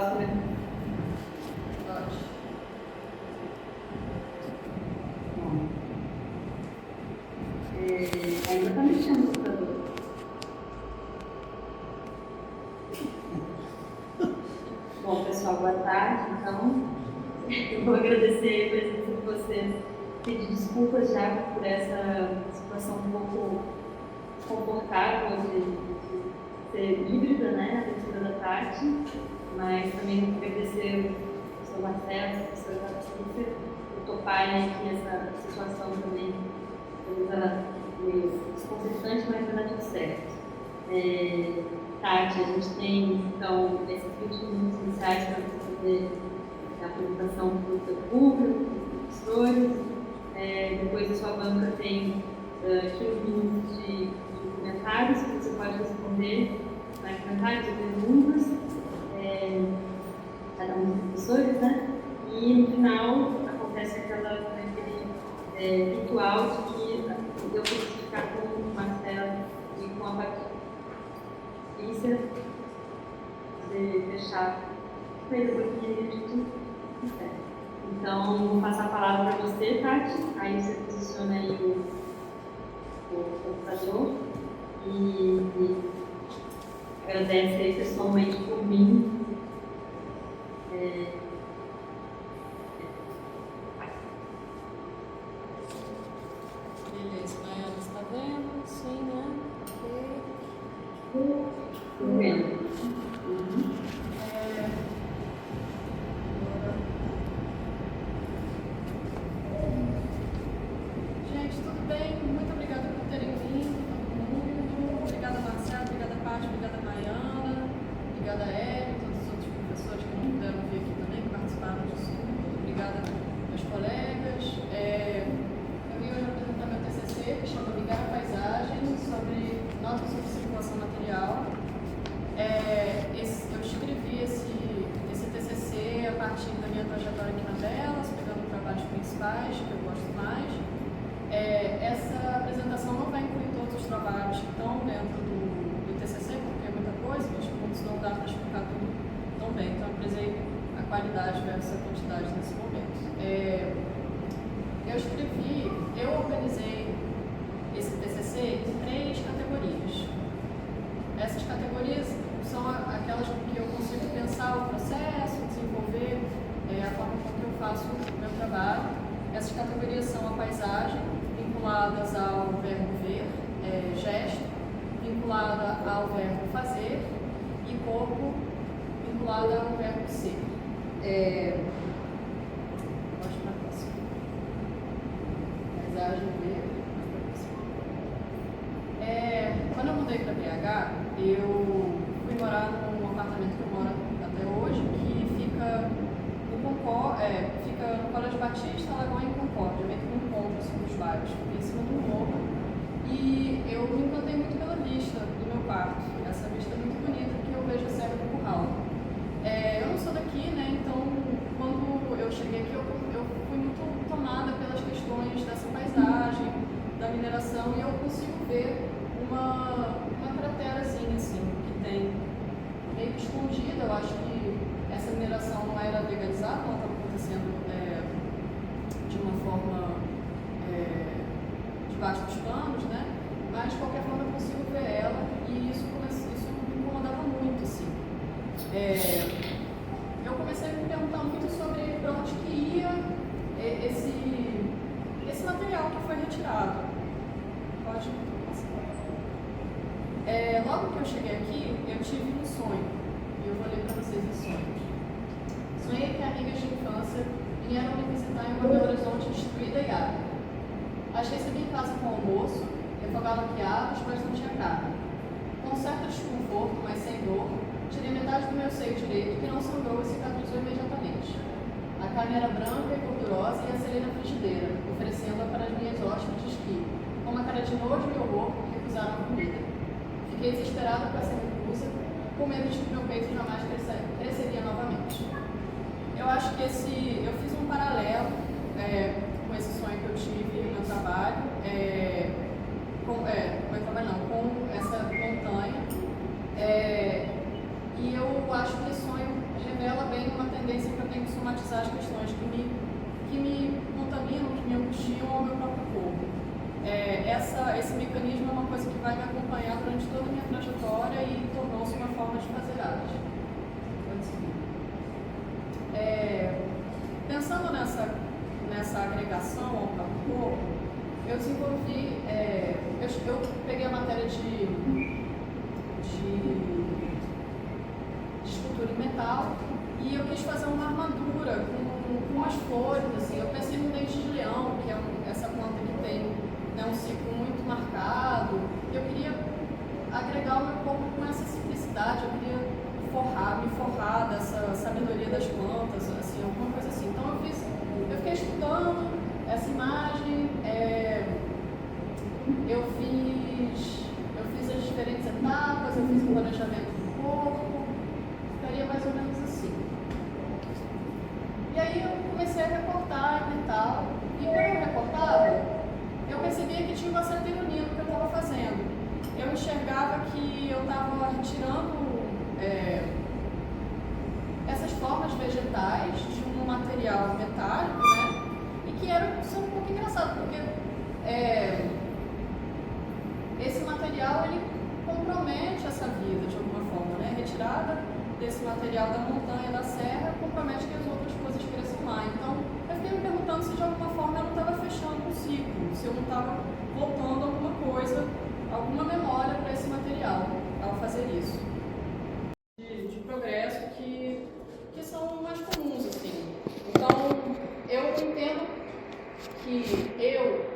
próxima. Bom, ainda está mexendo no computador. Bom, pessoal, boa tarde. Então, eu vou agradecer a presença de vocês, pedir desculpas já por essa situação um pouco desconfortável de ser híbrida, né, a abertura da tarde, mas também agradecer ao professor Marcelo, ao professor Patrícia, por toparem aqui essa situação também, meio desconcertante, mas vai dar tudo certo. Tati, a gente tem, então, esses 20 minutos iniciais para você fazer a apresentação para o seu público, para os professores. Depois a sua banca tem 15 minutos de comentários que você pode responder mais comentários ou perguntas, cada um dos professores, né? E no final acontece aquele ritual de que eu preciso ficar com o Marcelo e com a Patrícia, você deixar coisa porque a gente consegue. Então, vou passar a palavra para você, Tati, aí você posiciona aí o computador e agradece aí pessoalmente por mim. Beleza, Maiana, você está vendo? Sim, né? Estou vendo. Gente, tudo bem? Muito obrigada por terem vindo, todo mundo. Obrigada, Marcelo, obrigada, Paty, obrigada, Maiana, obrigada, Érica, todos os outros professores que não puderam vir aqui também, que participaram disso. Obrigada aos colegas. Eu vim hoje apresentar meu TCC, que chama Ligar a Paisagem, sobre notas sobre circulação material. Eu escrevi esse TCC a partir da minha trajetória aqui na Belas, pegando trabalhos principais, que eu gosto mais. Essa apresentação não vai incluir todos os trabalhos que estão dentro do TCC, porque é muita coisa, mas não dá para explicar tudo tão bem. Então, eu prezei a qualidade versus a quantidade nesse momento. Eu organizei esse TCC em 3 categorias. Essas categorias são aquelas com que eu consigo pensar o processo, desenvolver a forma como eu faço o meu trabalho. Essas categorias são a paisagem, vinculadas ao verbo ver, gesto, vinculada ao verbo fazer, e corpo, vinculada ao verbo ser. Mostra para a próxima. Paisagem, ver. Quando eu mudei para BH, eu fui morar num apartamento que eu moro até hoje, que fica no Colégio Batista, Lagoa em Concórdia, meio que num ponto assim, dos bairros, em cima do morro. E eu me encantei muito pela vista do meu quarto, essa vista muito bonita que eu vejo a Serra do Curral. Eu não sou daqui, né? Então quando eu cheguei aqui, eu fui muito tomada pelas questões dessa paisagem, da mineração, e eu consigo ver uma craterazinha assim, que tem meio que escondida. Eu acho que essa mineração não era legalizada, ela estava acontecendo de uma forma debaixo dos panos, né? Mas de qualquer forma eu consigo ver ela, e isso me incomodava muito, assim. Eu comecei a me perguntar muito sobre para onde que ia esse material que foi retirado. Pode passar. Logo que eu cheguei aqui, eu tive um sonho, e eu vou ler para vocês os sonhos. Sonhei que amigas de infância vieram me visitar em uma Belo Horizonte destruída e árida. As recebi em casa com almoço, refogava quiabos, mas não tinha carne. Com certo desconforto, mas sem dor, tirei metade do meu seio direito, que não sangrou e cicatrizou imediatamente. A carne era branca e gordurosa e asselei na frigideira, oferecendo-a para as minhas hóspedes que, com uma cara de nojo e horror, recusaram a comida. Fiquei desesperada com essa recusa, com medo de que meu peito jamais cresceria novamente. Eu acho que eu fiz um paralelo com esse sonho que eu tive no meu trabalho, com essa montanha, e eu acho que esse sonho revela somatizar as questões que me contaminam, que me angustiam ao meu próprio corpo. Esse mecanismo é uma coisa que vai me acompanhar durante toda a minha trajetória e tornou-se uma forma de fazer arte. Pensando nessa agregação ao próprio corpo, eu desenvolvi, eu peguei a matéria de escultura em metal e eu quis fazer uma armadura com umas flores, assim. Eu pensei no dente de leão, que é essa planta que tem, né, um ciclo muito marcado. Eu queria agregar o meu corpo com essa simplicidade, eu queria me forrar dessa sabedoria das plantas, assim, alguma coisa assim. Então eu fiquei estudando essa imagem, eu fiz as diferentes etapas, eu fiz o planejamento do corpo, ficaria mais ou menos assim. E aí eu comecei a recortar em metal, e quando eu recortava, eu percebia que tinha uma certa ironia no que eu estava fazendo. Eu enxergava que eu estava retirando essas formas vegetais de um material metálico, né? E que era um pouco engraçado, porque esse material ele compromete essa vida de alguma forma, né? Retirada desse material da montanha, da serra, compromete que as outras coisas cresçam lá. Então, eu fiquei me perguntando se de alguma forma eu não estava fechando um ciclo, se eu não estava voltando alguma coisa, alguma memória para esse material ao fazer isso. De progresso que são mais comuns, assim. Então, eu entendo que eu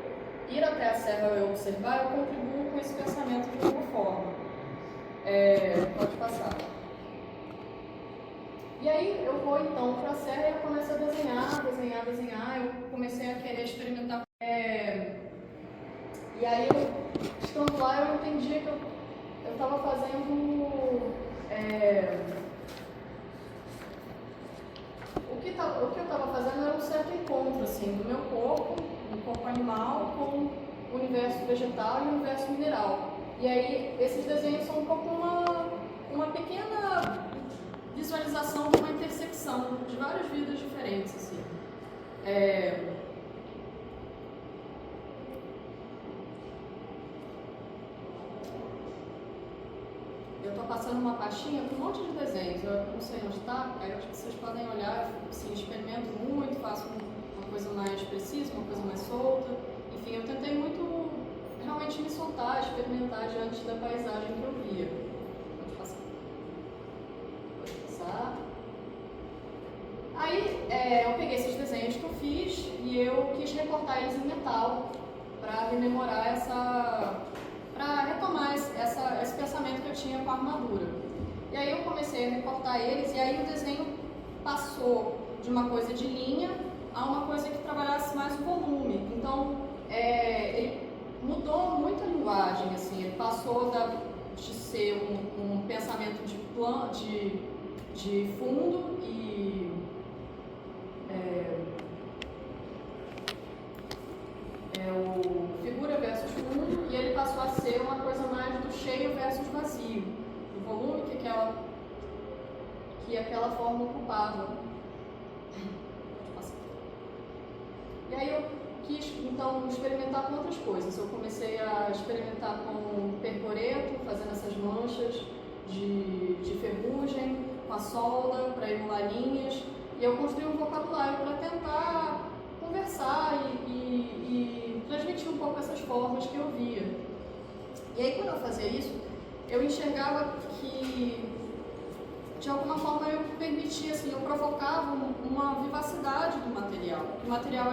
ir até a serra e observar, eu contribuo com esse pensamento de alguma forma. Pode passar. E aí eu vou então para a serra e eu começo a desenhar. Eu comecei a querer experimentar. E aí, estando lá, eu entendi que eu estava fazendo o que eu estava fazendo era um certo encontro assim, do meu corpo, do corpo animal, com o universo vegetal e o universo mineral. E aí, esses desenhos são um pouco uma pequena visualização de uma intersecção de várias vidas diferentes. Assim. Eu estou passando uma pastinha com um monte de desenhos, eu não sei onde está, aí eu acho que vocês podem olhar, assim, experimento muito, faço uma coisa mais precisa, uma coisa mais solta. Enfim, eu tentei muito realmente me soltar, experimentar diante da paisagem que eu via. Pode passar. Pode passar. Aí eu peguei esses desenhos que eu fiz e eu quis recortar eles em metal para rememorar para retomar esse pensamento que eu tinha com a armadura. E aí eu comecei a recortar eles e aí o desenho passou de uma coisa de linha a uma coisa que trabalhasse mais o volume. Então, ele mudou muito a linguagem, assim, ele passou de ser um pensamento de fundo e o figura versus fundo, e ele passou a ser uma coisa mais do cheio versus vazio, do volume que aquela forma ocupava. E aí eu quis, então, experimentar com outras coisas. Eu comecei a experimentar com percoreto, fazendo essas manchas de ferrugem, com a solda, para emular linhas, e eu construí um vocabulário para tentar conversar e transmitir um pouco essas formas que eu via. E aí, quando eu fazia isso, eu enxergava que, de alguma forma, eu permitia, assim, eu provocava uma vivacidade do material. O material,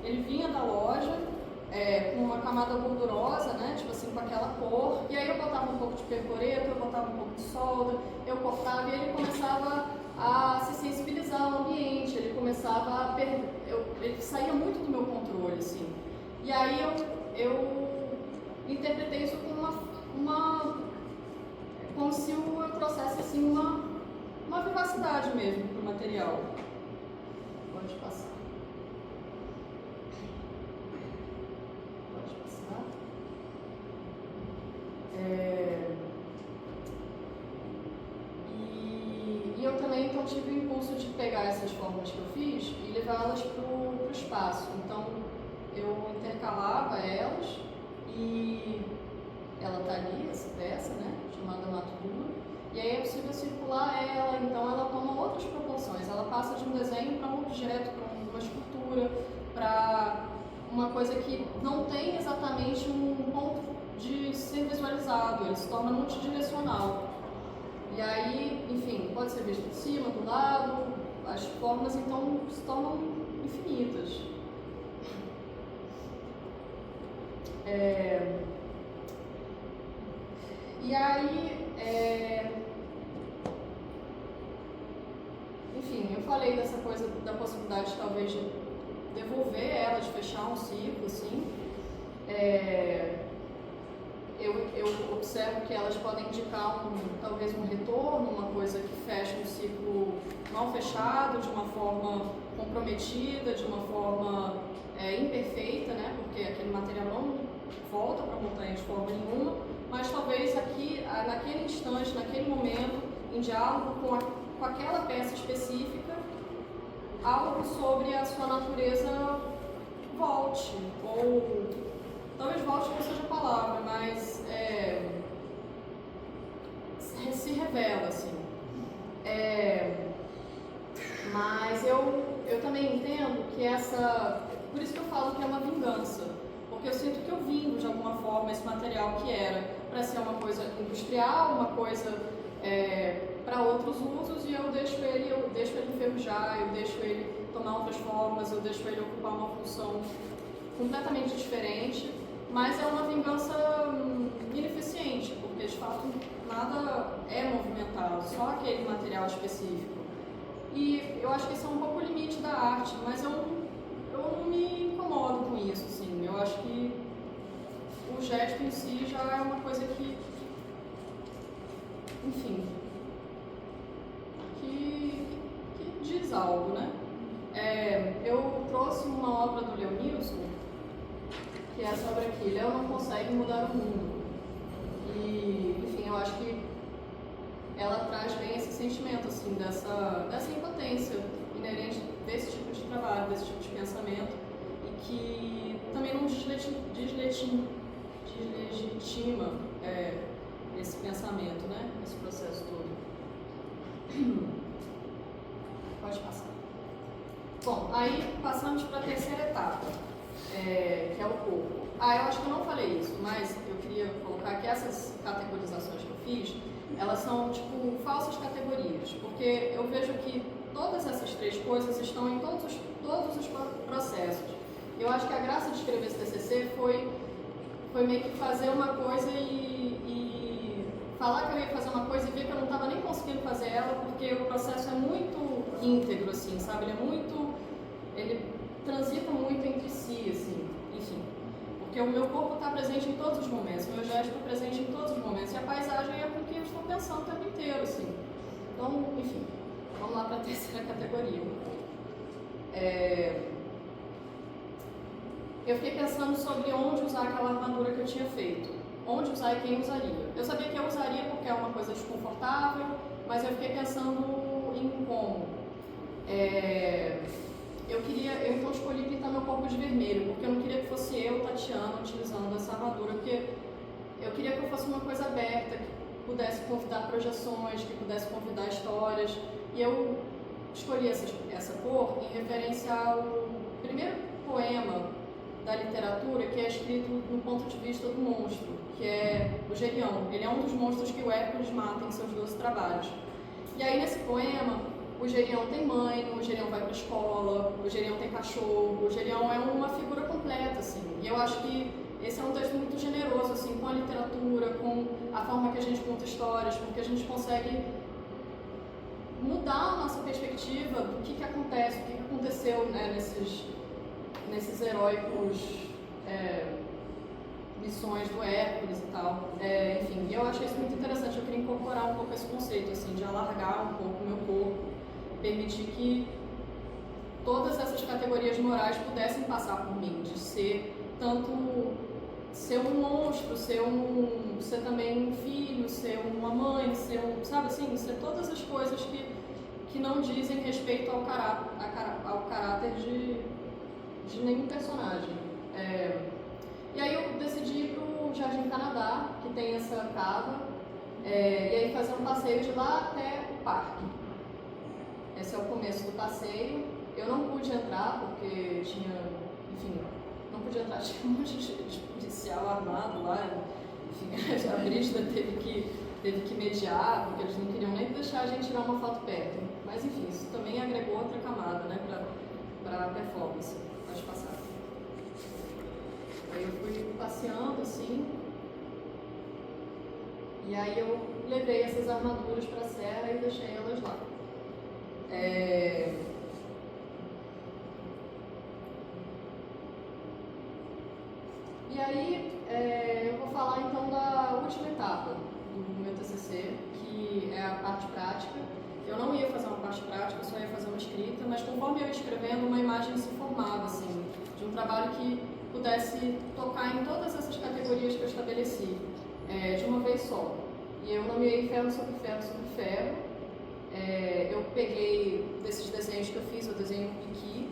ele vinha da loja, com uma camada gordurosa, né, tipo assim, com aquela cor, e aí eu botava um pouco de percoreto, eu botava um pouco de solda, eu cortava e ele começava a se sensibilizar ao ambiente, ele começava a ele saía muito do meu controle, assim. E aí eu interpretei isso como se eu trouxesse, assim, uma vivacidade mesmo para o material. Pode passar. Pode passar. E eu também aí então tive o impulso de pegar essas formas que eu fiz e levá-las para o espaço. Então eu intercalava elas e ela está ali, essa peça, né, chamada Mato Duro, e aí é possível circular ela, então ela toma outras proporções, ela passa de um desenho para um objeto, para uma escultura, para uma coisa que não tem exatamente um ponto de ser visualizado, ele se torna multidirecional. E aí, enfim, pode ser visto de cima, do lado, as formas então se tornam infinitas. E aí, enfim, eu falei dessa coisa da possibilidade talvez de devolver ela, de fechar um ciclo, assim. Eu observo que elas podem indicar talvez um retorno, uma coisa que fecha um ciclo mal fechado, de uma forma comprometida, de uma forma imperfeita, né? Porque aquele material não volta para a montanha de forma nenhuma, mas talvez aqui, naquele instante, naquele momento, em diálogo com aquela peça específica, algo sobre a sua natureza volte, ou talvez volte não seja a palavra, mas se revela, assim. Mas eu também entendo que por isso que eu falo que é uma vingança, porque eu sinto que eu vingo de alguma forma esse material que era para ser uma coisa industrial, uma coisa para outros usos, e eu deixo ele enferrujar, eu deixo ele tomar outras formas, eu deixo ele ocupar uma função completamente diferente, mas é uma vingança ineficiente, porque de fato nada é movimentado, só aquele material específico. E eu acho que esse é um pouco o limite da arte, mas eu não me incomodo com isso, assim. Eu acho que o gesto em si já é uma coisa que, enfim, que diz algo, né? Eu trouxe uma obra do Leonilson, que é sobre aqui, Léo não consegue mudar o mundo. E, enfim, eu acho que ela traz bem esse sentimento, assim, dessa impotência inerente desse tipo de trabalho, desse tipo de pensamento, e que também não deslegitima esse pensamento, né? Esse processo todo. Pode passar. Bom, aí passamos para a terceira etapa, que é o corpo. Eu acho que eu não falei isso, mas eu queria colocar que essas categorizações que eu fiz, elas são, tipo, falsas categorias, porque eu vejo que todas essas três coisas estão em todos os processos. Eu acho que a graça de escrever esse TCC foi meio que fazer uma coisa e falar que eu ia fazer uma coisa e ver que eu não estava nem conseguindo fazer ela, porque o processo é muito íntegro, assim, sabe? Ele transita muito entre si, assim, enfim. Porque o meu corpo está presente em todos os momentos, o meu gesto está presente em todos os momentos, e a paisagem é com que eu estou pensando o tempo inteiro, assim. Então, enfim, vamos lá para a terceira categoria. Eu fiquei pensando sobre onde usar aquela armadura que eu tinha feito. Onde usar e quem usaria. Eu sabia que eu usaria porque é uma coisa desconfortável, mas eu fiquei pensando em como. Eu então escolhi pintar meu corpo de vermelho, porque eu não queria que fosse eu, Tatiana, utilizando essa armadura, porque eu queria que eu fosse uma coisa aberta, que pudesse convidar projeções, que pudesse convidar histórias. E eu escolhi essa cor em referência ao primeiro poema da literatura que é escrito no ponto de vista do monstro, que é o Gerião. Ele é um dos monstros que o Hércules mata em seus 12 trabalhos. E aí nesse poema, o Gerião tem mãe, o Gerião vai para a escola, o Gerião tem cachorro, o Gerião é uma figura completa, assim. E eu acho que esse é um texto muito generoso, assim, com a literatura, com a forma que a gente conta histórias, com que a gente consegue mudar a nossa perspectiva do que acontece, o que aconteceu, né, nesses heróicos missões do Hércules e tal. Enfim, eu achei isso muito interessante. Eu queria incorporar um pouco esse conceito, assim, de alargar um pouco o meu corpo, permitir que todas essas categorias morais pudessem passar por mim, de ser ser um monstro, ser também um filho, ser uma mãe, sabe assim, ser todas as coisas que que não dizem respeito ao caráter de nenhum personagem. E aí eu decidi ir pro Jardim Canadá, que tem essa cava, e aí fazer um passeio de lá até o parque. Esse é o começo do passeio. Eu não pude entrar porque tinha, enfim, não podia entrar, tinha um monte de policial armado lá. Enfim, a Brígida teve que mediar, porque eles não queriam nem deixar a gente tirar uma foto perto. Mas enfim, isso também agregou outra camada, né, para a performance. Pode passar. Aí eu fui passeando assim, e aí eu levei essas armaduras para a serra e deixei elas lá. E aí eu vou falar então da última etapa do meu TCC, que é a parte prática. Eu não ia fazer uma parte prática, eu só ia fazer uma escrita, mas conforme eu ia escrevendo, uma imagem se formava, assim, de um trabalho que pudesse tocar em todas essas categorias que eu estabeleci, de uma vez só. E eu nomeei ferro sobre ferro sobre ferro. Eu peguei desses desenhos que eu fiz, eu desenho um piqui,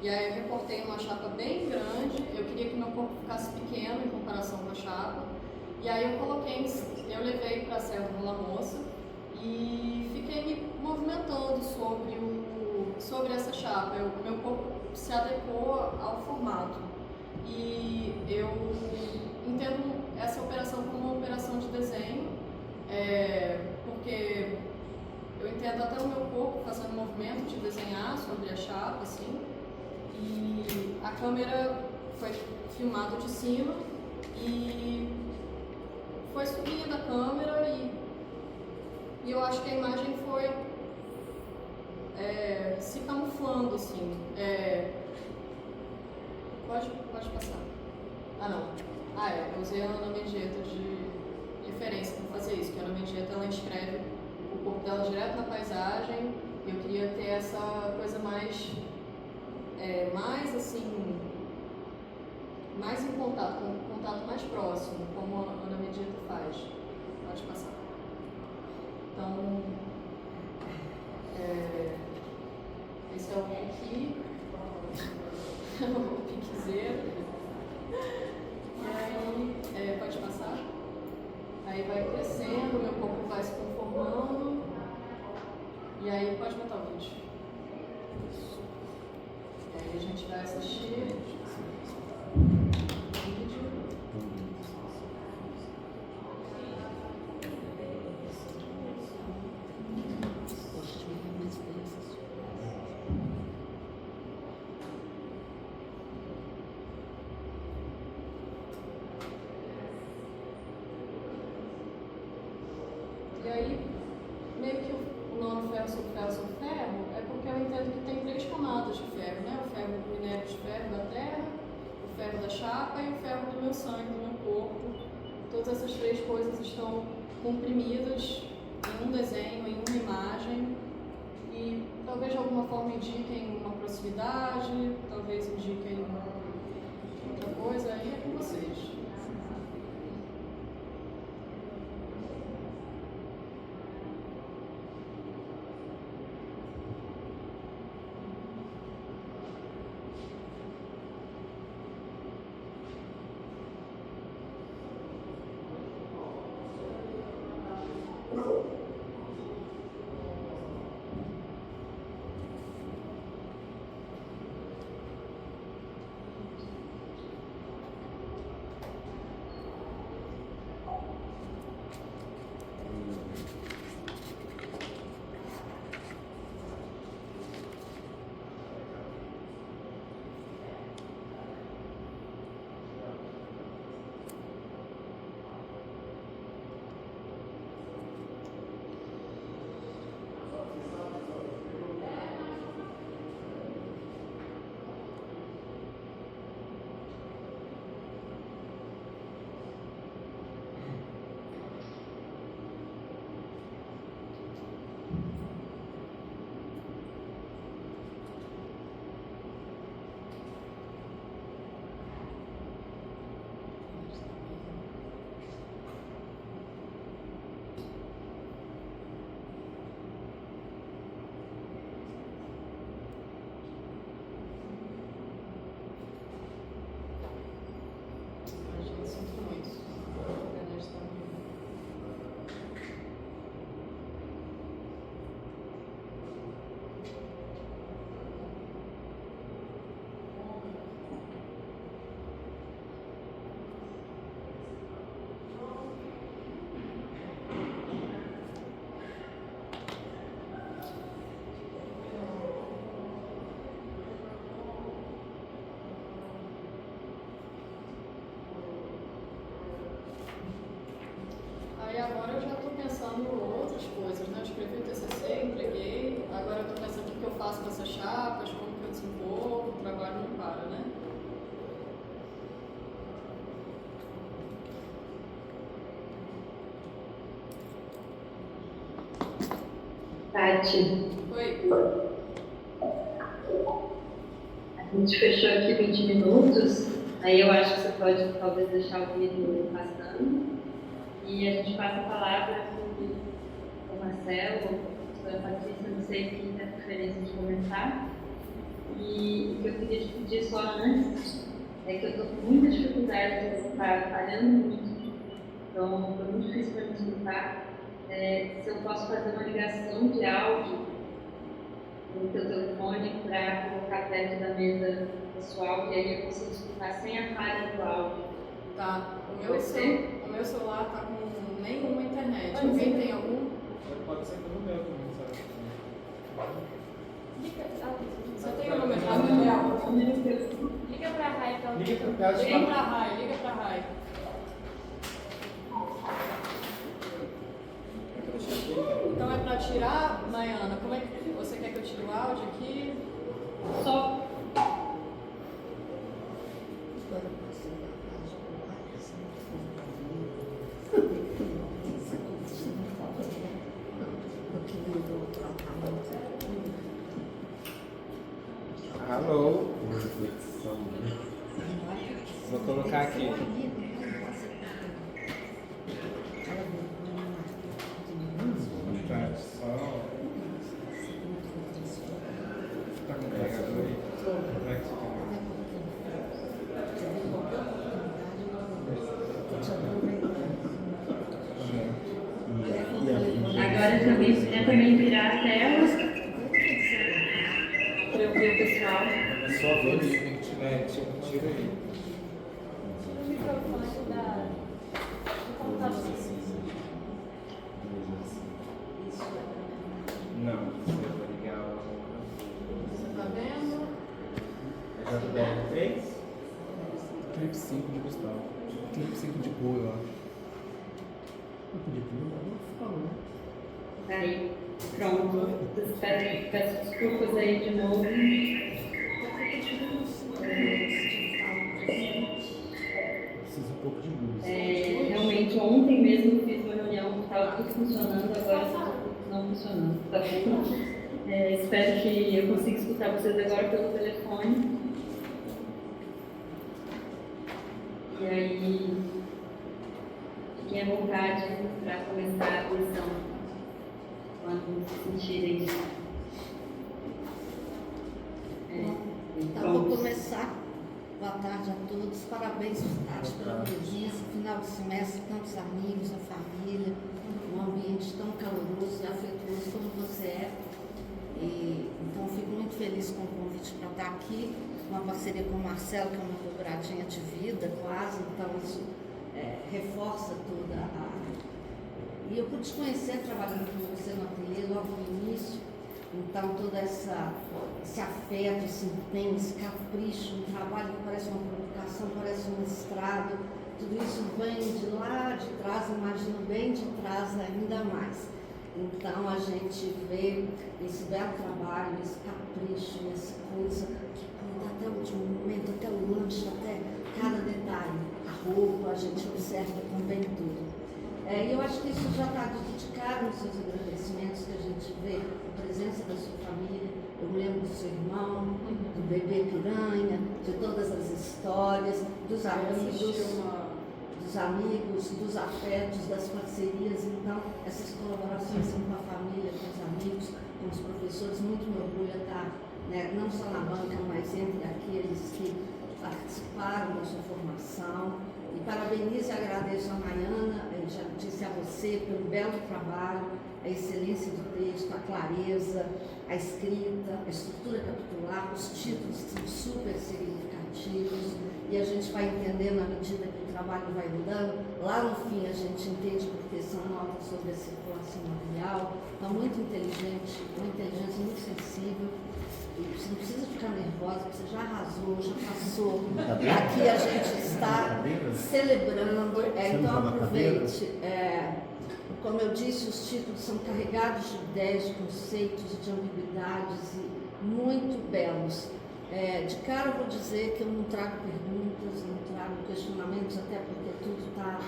e aí eu recortei numa chapa bem grande. Eu queria que meu corpo ficasse pequeno em comparação com a chapa, e aí eu levei para a Serra do Rola Moça e fiquei me movimentando sobre essa chapa. Meu corpo se adequou ao formato, e eu entendo essa operação como uma operação de desenho, porque eu entendo até o meu corpo fazendo o movimento de desenhar sobre a chapa, assim, e a câmera foi filmada de cima e foi subindo a câmera, e eu acho que a imagem foi se camuflando, assim. Pode passar. Eu usei a Ana Mendieta de referência para fazer isso, que a Ana Mendieta, ela escreve o corpo dela direto na paisagem, e eu queria ter essa coisa mais assim, mais em contato, com um contato mais próximo, como a Ana Mendieta faz. Pode passar. Então, esse é o piqui, o piquizeiro. E aí, pode passar? Aí vai crescendo, meu corpo vai se conformando. E aí, pode botar o vídeo. E aí a gente vai assistir o vídeo. E aí, meio que o nome ferro sobre ferro é porque eu entendo que tem 3 camadas de ferro, né? O ferro do minério de ferro da terra, o ferro da chapa e o ferro do meu sangue, do meu corpo. Todas essas 3 coisas estão comprimidas em um desenho, em uma imagem, e talvez de alguma forma indiquem uma proximidade, talvez indiquem outra coisa, aí é com vocês. Tati. Oi. A gente fechou aqui 20 minutos, aí eu acho que você pode talvez deixar o vídeo passando e a gente passa a palavra para o Marcelo, para a Patrícia, não sei quem tem a preferência de comentar. E o que eu queria te pedir só antes é que eu estou com muita dificuldade de estar falhando muito, então foi muito difícil para me escutar. Se eu posso fazer uma ligação de áudio no teu telefone para colocar perto da mesa pessoal e aí eu consigo escutar sem a falha do áudio. Tá. O meu celular tá com nenhuma internet. Alguém tem algum? Pode ser pelo meu também, sabe? Você tem o número da Gabriel? Liga pra Rai, então. Liga Liga pra Rai. Então é pra tirar, Maiana, como é que você quer que eu tire o áudio aqui? Só. Alô? Vou colocar aqui. Tá, só. Tá com carregador aí? Como é que você Agora também virar a tela para eu ver o pessoal. é só ver, tem que tirar, tira aí. O microfone do computador. Não, você vai ligar o. Você tá vendo? É JBL3? Clipe 5 de Gustavo. Clipe 5 de Gol, eu acho. Eu podia ter mandado falando. Aí, pronto. Peço desculpas aí de novo. Precisa um pouco de luz. Realmente, ontem mesmo eu fiz uma reunião que estava tudo funcionando, agora está não funcionando. Tá bom? Espero que eu consiga escutar vocês agora pelo telefone. E aí, fiquem à vontade para começar a lição, quando se sentirem. Então, vou começar. Boa tarde a todos. Parabéns, Tati, pela presença. Final de semestre, tantos amigos, a família, um ambiente tão caloroso e afetuoso como você é. Então, fico muito feliz com o convite para estar aqui. Uma parceria com o Marcelo, que é uma dobradinha de vida, quase. Então, isso reforça toda a... E eu pude te conhecer trabalhando com você no ateliê logo no início. Então, todo esse afeto, esse empenho, esse capricho, um trabalho que parece uma publicação, parece um mestrado, tudo isso vem de lá de trás, imagino bem de trás ainda mais. Então, a gente vê esse belo trabalho, esse capricho, essa coisa que conta até o último momento, até o lanche, até cada detalhe. A roupa, a gente observa também tudo. E eu acho que isso já está de cara nos seus agradecimentos, que a gente vê a presença da sua família. Eu me lembro do seu irmão, do bebê piranha, de todas as histórias, dos amigos, dos afetos, das parcerias. Então, essas colaborações são com a família, com os amigos, com os professores. Muito me orgulho estar, não só na banca, mas entre aqueles que participaram da sua formação. E parabenizo e agradeço a Maiana, já disse a você, pelo belo trabalho, a excelência do texto, a clareza, a escrita, a estrutura capitular, os títulos que são super significativos e a gente vai entendendo à medida que o trabalho vai mudando. Lá no fim a gente entende porque são notas sobre a circulação material, então muito inteligente, uma inteligência muito sensível. Você não precisa ficar nervosa, porque você já arrasou, já passou. Aqui a gente está celebrando, então aproveite. Como eu disse, os títulos são carregados de ideias, de conceitos, de ambiguidades e muito belos. De cara eu vou dizer que eu não trago perguntas, não trago questionamentos, até porque tudo está...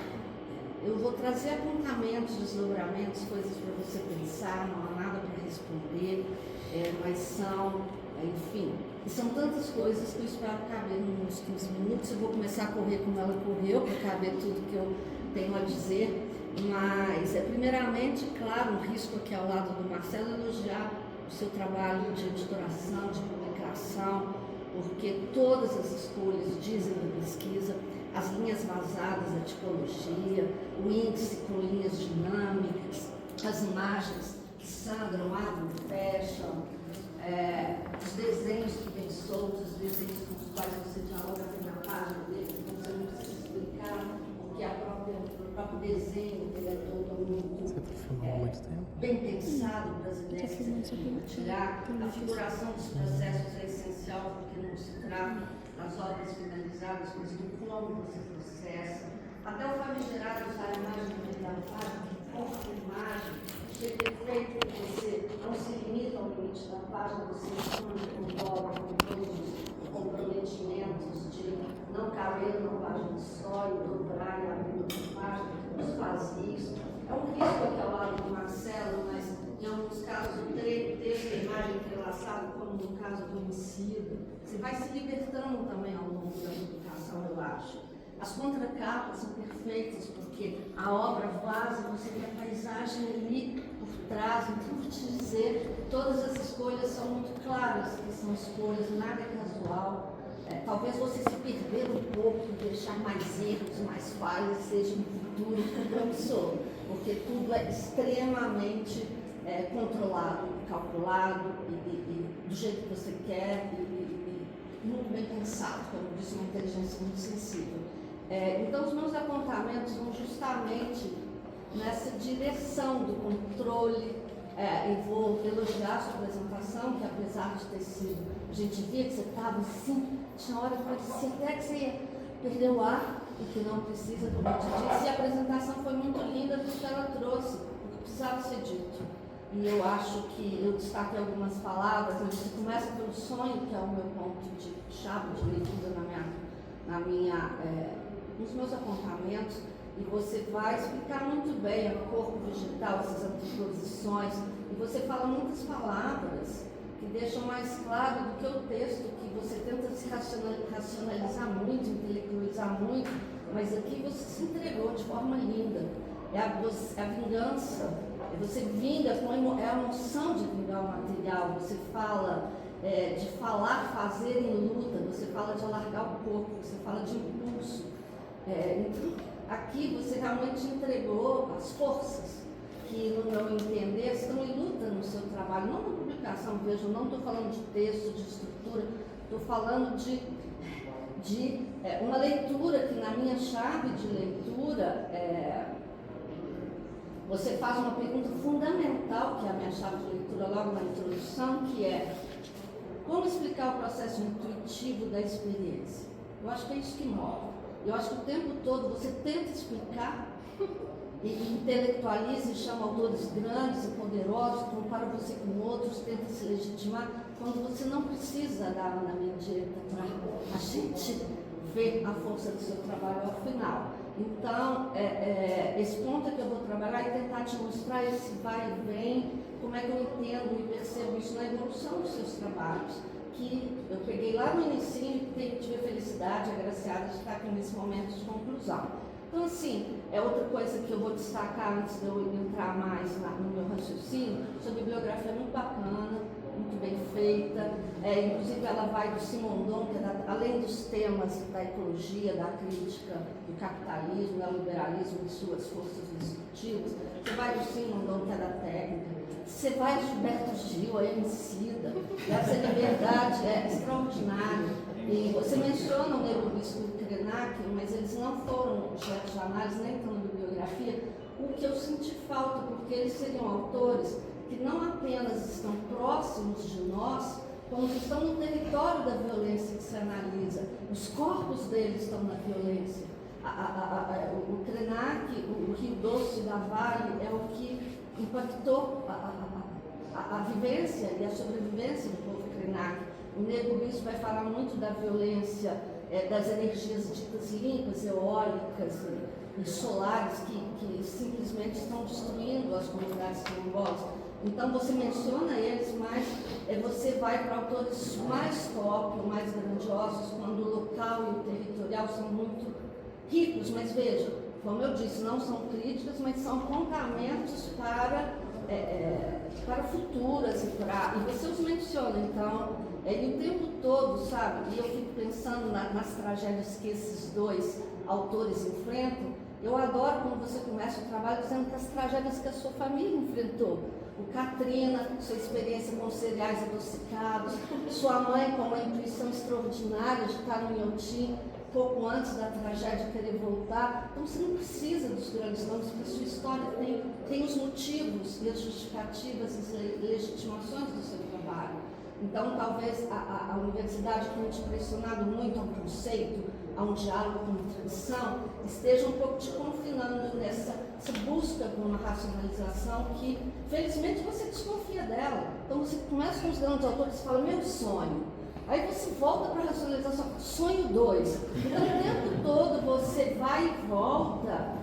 Eu vou trazer apontamentos, desdobramentos, coisas para você pensar, não há nada para responder, mas são, enfim, e são tantas coisas que eu espero caber nos 15 minutos. Eu vou começar a correr como ela correu, para caber tudo que eu tenho a dizer, mas primeiramente, claro, um risco aqui ao lado do Marcelo elogiar o seu trabalho de editoração, de publicação, porque todas as escolhas dizem da pesquisa, as linhas vazadas da tipologia, o índice com linhas dinâmicas, as imagens que sangram, abrem, fecham, os desenhos que vêm soltos, os desenhos com os quais você dialoga na página dele, então você não precisa explicar, porque o próprio desenho ele é todo muito bem pensado para as ideias que você tem que tirar. A figuração dos processos é essencial, porque não se trata das obras finalizadas, mas do como você processa. Até o famigerado usar a imagem no meio da página, que corta a imagem, cheio de efeito que você não se limita ao limite da página, você expande com dobra, com todos os comprometimentos de não caber numa página só e dobrar e abrir outra página, os vazios. É um risco aqui ao lado do Marcelo, mas em alguns casos o texto e a imagem entrelaçado, como no caso do homicida. Você vai se libertando também ao longo da publicação, eu acho. As contracapas são perfeitas, porque a obra vaza, você tem a paisagem ali por trás. Então, vou te dizer, todas as escolhas são muito claras, que são escolhas, nada é casual. Talvez você se perder um pouco, deixar mais erros, mais falhas, seja um futuro promissor, porque tudo é extremamente controlado, calculado e do jeito que você quer e muito bem pensado, como disse, uma inteligência muito sensível. Então, os meus apontamentos vão justamente nessa direção do controle. Eu vou elogiar a sua apresentação, que apesar de ter sido, a gente via que você estava assim, tinha hora que parecia até que você ia perder o ar, o que não precisa, como eu te disse, e a apresentação foi muito linda porque ela trouxe o que precisava ser dito. E eu acho que eu destaquei algumas palavras, mas você começa pelo sonho, que é o meu ponto de chave de leitura nos meus apontamentos, e você vai explicar muito bem o corpo vegetal, essas anteposições, e você fala muitas palavras que deixam mais claro do que o texto, que você tenta se racionalizar muito, intelectualizar muito, mas aqui você se entregou de forma linda. É a vingança, você vinga com a emoção de vingar o material, você fala de falar, fazer em luta, você fala de alargar o corpo, você fala de impulso. Então, aqui você realmente entregou as forças que, no meu entender, estão em luta no seu trabalho, não na publicação, vejo, não estou falando de texto, de estrutura, estou falando de uma leitura que, na minha chave de leitura, você faz uma pergunta fundamental, que é a minha chave de leitura logo na introdução, que é como explicar o processo intuitivo da experiência. Eu acho que é isso que move. Eu acho que o tempo todo você tenta explicar e intelectualiza e chama autores grandes e poderosos, compara você com outros, tenta se legitimar, quando você não precisa dar na minha direta para a gente ver a força do seu trabalho ao final. Então, esse ponto é que eu vou trabalhar e tentar te mostrar esse vai e vem, como é que eu entendo e percebo isso na evolução dos seus trabalhos, que eu peguei lá no início e tive a felicidade, agraciada de estar aqui nesse momento de conclusão. Então, assim, outra coisa que eu vou destacar antes de eu entrar mais no meu raciocínio, sua bibliografia é muito bacana, muito bem feita, inclusive ela vai do Simondon, que é além dos temas da ecologia, da crítica do capitalismo, do liberalismo e suas forças destrutivas, você vai do Simondon, que é da técnica, você vai de Gilberto Gil, a Emicida, essa liberdade é extraordinária. E você menciona o Negro Bispo e o Krenak, mas eles não foram objeto de análise, nem estão na bibliografia, o que eu senti falta, porque eles seriam autores que não apenas estão próximos de nós, como estão no território da violência que se analisa. Os corpos deles estão na violência. O Krenak, o Rio Doce da Vale, é o que impactou a vivência e a sobrevivência do povo Krenak. O Negro Bispo vai falar muito da violência das energias ditas limpas, eólicas e solares que simplesmente estão destruindo as comunidades quilombolas. Então você menciona eles, mas você vai para autores mais top, mais grandiosos, quando o local e o territorial são muito ricos. Mas veja, como eu disse, não são críticas, mas são apontamentos para futuras e você os menciona. Então, o tempo todo, sabe? E eu fico pensando nas tragédias que esses dois autores enfrentam. Eu adoro quando você começa o trabalho dizendo que as tragédias que a sua família enfrentou. O Katrina, sua experiência com cereais adocicados, sua mãe com uma intuição extraordinária de estar no Inhotim, pouco antes da tragédia querer voltar. Então você não precisa dos grandes nomes, porque a sua história tem os motivos e as justificativas e as legitimações do seu trabalho. Então talvez a universidade tenha te pressionado muito a um conceito, a um diálogo com uma tradição, esteja um pouco te confinando nessa busca por uma racionalização que, felizmente, você desconfia dela. Então você começa com os grandes autores e fala, meu sonho. Aí você volta para a racionalização, sonho 2. Então o tempo todo você vai e volta.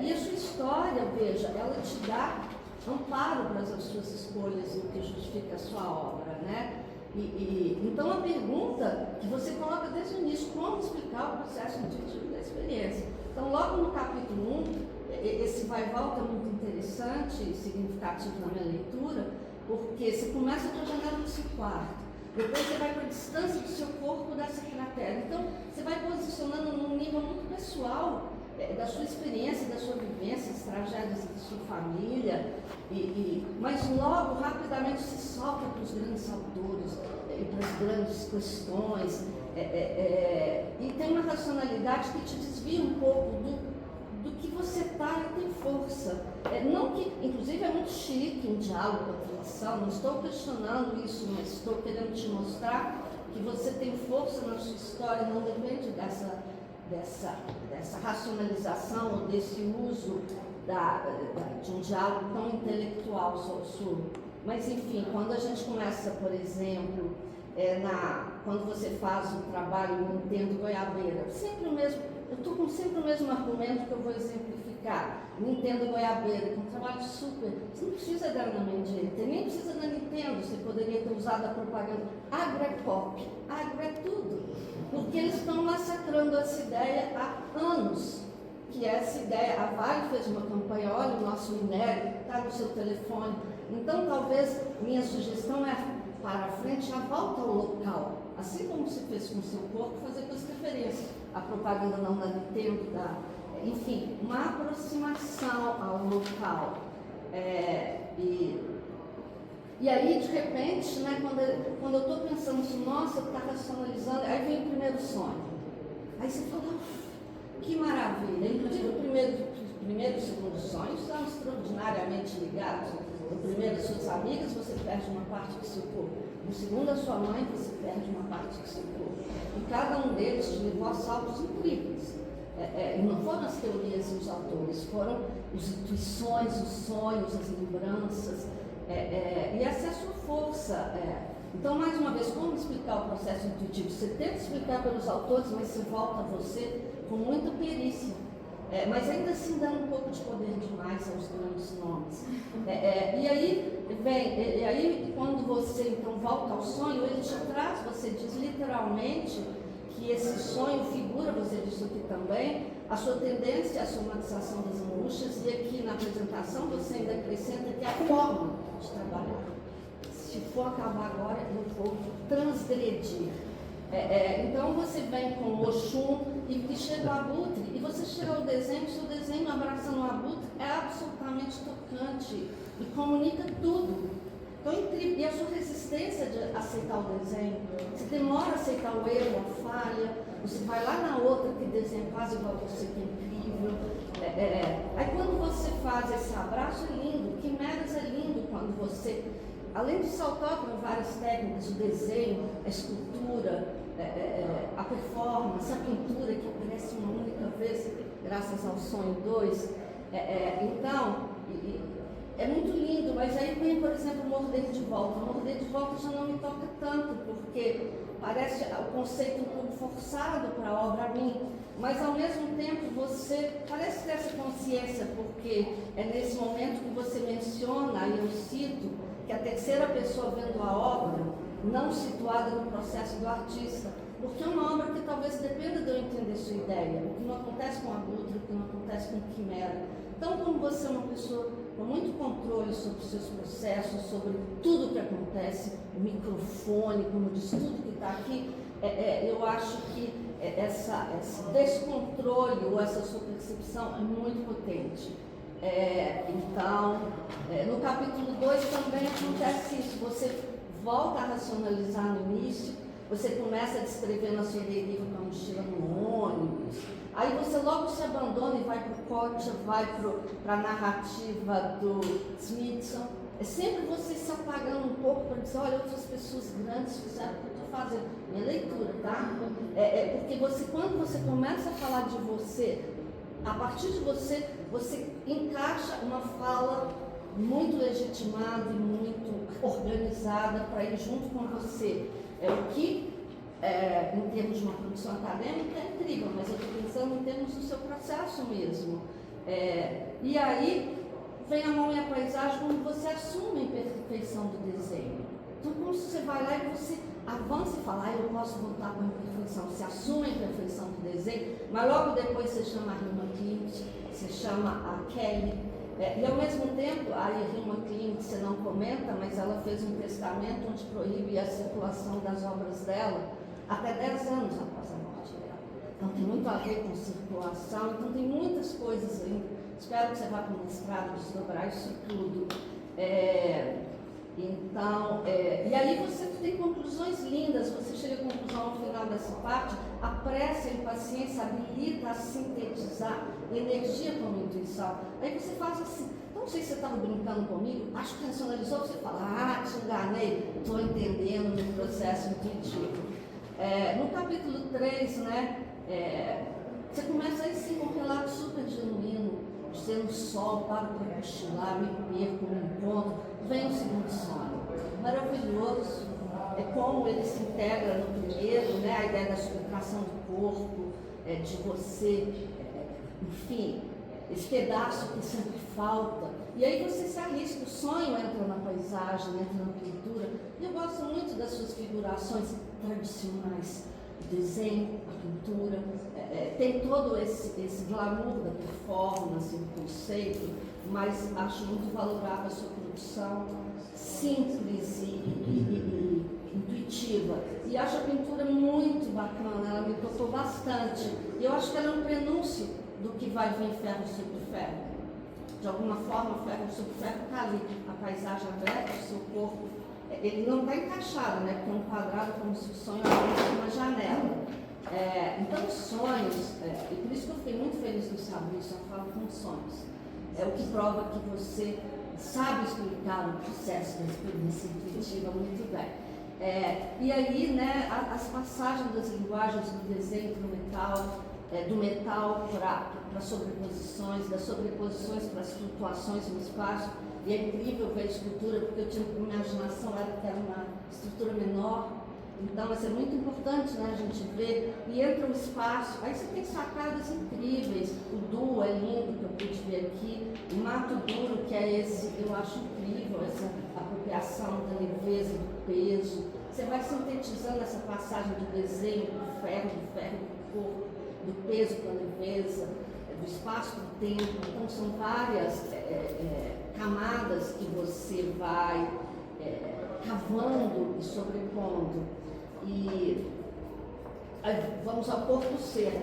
E a sua história, veja, ela te dá amparo para as suas escolhas no que justifica a sua obra, né? Então a pergunta que você coloca desde o início, como explicar o processo intuitivo da experiência? Então logo no capítulo 1, esse vai e volta é muito interessante e significativo na minha leitura, porque você começa com a janela do seu quarto, depois você vai para a distância do seu corpo dessa cratera. Então você vai posicionando num nível muito pessoal da sua experiência, da sua vivência, as tragédias da sua família, mas logo, rapidamente, se solta para os grandes autores, para as grandes questões, e tem uma racionalidade que te desvia um pouco do que você está e tem força. Não que, inclusive, é muito chique um diálogo com a tradição, não estou questionando isso, mas estou querendo te mostrar que você tem força na sua história, não depende dessa racionalização ou desse uso de um diálogo tão intelectual sobre. Mas enfim, quando a gente começa, por exemplo, quando você faz o trabalho Nintendo Goiabeira, sempre o mesmo, eu estou com sempre o mesmo argumento que eu vou exemplificar. Nintendo Goiabeira, que é um trabalho super, você não precisa da Ana Mendieta, nem precisa da Nintendo, você poderia ter usado a propaganda. Agro é pop, agro é tudo. Porque eles estão massacrando essa ideia há anos, que essa ideia, a Vale fez uma campanha, olha, o nosso minério está no seu telefone. Então, talvez, minha sugestão é, para frente, a volta ao local. Assim como se fez com o seu corpo, fazer com as referências. A propaganda não da Nintendo, enfim, uma aproximação ao local. E aí, de repente, né, quando eu estou pensando assim, nossa, está racionalizando, aí vem o primeiro sonho. Aí você fala, que maravilha. Inclusive, o primeiro e o segundo sonho são extraordinariamente ligados. No primeiro, as suas amigas, você perde uma parte do seu corpo. No segundo, a sua mãe, você perde uma parte do seu corpo. E cada um deles te levou a saltos incríveis. E não foram as teorias e os autores, foram as intuições, os sonhos, as lembranças. E essa é a sua força. Então, mais uma vez, como explicar o processo intuitivo? Você tenta explicar pelos autores, mas você volta a você com muita perícia. Mas ainda assim dando um pouco de poder demais aos grandes nomes. E aí quando você então volta ao sonho, ele te traz, você diz literalmente que esse sonho figura, você disse aqui também, a sua tendência à somatização das angústias, e aqui na apresentação você ainda acrescenta que é a forma de trabalhar. Se for acabar agora, eu vou transgredir. Então você vem com o Oxum e chega o abutre, e você chega ao desenho, seu desenho abraçando o abutre é absolutamente tocante e comunica tudo. Então, incrível. E a sua resistência de aceitar o desenho, você demora a aceitar o erro, a falha, você vai lá na outra que desenha quase igual a você, que é incrível. Aí quando você faz esse abraço, é lindo. Quimeras é lindo quando você, além de saltar para várias técnicas, o desenho, a escultura, a performance, a pintura que aparece uma única vez, graças ao sonho 2. Então, é muito lindo, mas aí vem, por exemplo, o Morder de Volta. O Morder de Volta já não me toca tanto, porque parece o conceito um pouco forçado para a obra a mim. mas ao mesmo tempo você parece ter essa consciência, porque é nesse momento que você menciona, e eu cito, que a terceira pessoa vendo a obra, não situada no processo do artista, porque é uma obra que talvez dependa de eu entender sua ideia, o que não acontece com a Dutra, o que não acontece com o Quimera. Então, como você é uma pessoa com muito controle sobre os seus processos, sobre tudo o que acontece, o microfone, como diz tudo que está aqui, eu acho que esse descontrole ou essa sua percepção é muito potente. Então, no capítulo 2 também acontece isso, você volta a racionalizar no início, você começa a descrever na sua deriva com a mochila no ônibus, aí você logo se abandona e vai para o corte, vai para a narrativa do Smithson. É sempre você se apagando um pouco para dizer, olha, outras pessoas grandes fizeram o que eu estou fazendo. Minha leitura, tá? Porque quando você começa a falar de você, a partir de você, você encaixa uma fala muito legitimada e muito organizada para ir junto com você. O que, em termos de uma produção acadêmica, é incrível, mas eu estou pensando em termos do seu processo mesmo. E aí vem a mão e a paisagem quando você assume a imperfeição do desenho. Então, como você vai lá e você avança e fala, eu posso voltar para a imperfeição, você assume a imperfeição do desenho, mas logo depois você chama a Hilma Klint, você chama a Kelly, e ao mesmo tempo, a Hilma Klint você não comenta, mas ela fez um testamento onde proíbe a circulação das obras dela até 10 anos após a morte dela. Então tem muito a ver com circulação, então tem muitas coisas ainda. Espero que você vá para o mestrado desdobrar isso tudo. E aí você tem conclusões lindas, você chega à conclusão no final dessa parte, a pressa e a impaciência habilita a sintetizar energia como intuição. Aí você faz assim, não sei se você estava brincando comigo, acho que racionalizou, você fala, te enganei, estou entendendo no processo intuitivo. No capítulo 3, né, você começa aí sim com um relato super genuíno, dizendo sol, paro para cochilar, me perco, me encontro, vem o segundo sonho. Maravilhoso, como ele se integra no primeiro, né, a ideia da subtração do corpo, de você, enfim, esse pedaço que sempre falta. E aí você se arrisca, o sonho entra na paisagem, entra na pintura. E eu gosto muito das suas figurações tradicionais, o desenho, a pintura. Tem todo esse glamour da performance, do conceito, mas acho muito valorável a sua produção simples e intuitiva. E acho a pintura muito bacana, ela me tocou bastante. E eu acho que ela é um prenúncio do que vai vir ferro sobre ferro. De alguma forma, ferro sobre ferro está ali, a paisagem aberta, o seu corpo. Ele não está encaixado, né? Porque é um quadrado como se o sonho abrisse uma janela. Então, os sonhos, e por isso que eu fiquei muito feliz no saber isso, eu falo com sonhos. É o que prova que você sabe explicar o processo da experiência intuitiva muito bem. E aí, né, as passagens das linguagens do desenho para o metal, do metal para sobreposições, das sobreposições para as flutuações no espaço. E é incrível ver a estrutura, porque eu tinha uma imaginação, que era uma estrutura menor. Então, vai ser muito importante, né, a gente ver. E entra o espaço, aí você tem sacadas incríveis. O duo é lindo, que eu pude ver aqui. O mato duro, que é esse, eu acho incrível, essa apropriação da leveza, do peso. Você vai sintetizando essa passagem do desenho, do ferro do corpo, do peso para a leveza, do espaço para o tempo. Então, são várias camadas que você vai cavando e sobrepondo. E vamos ao corpo ser.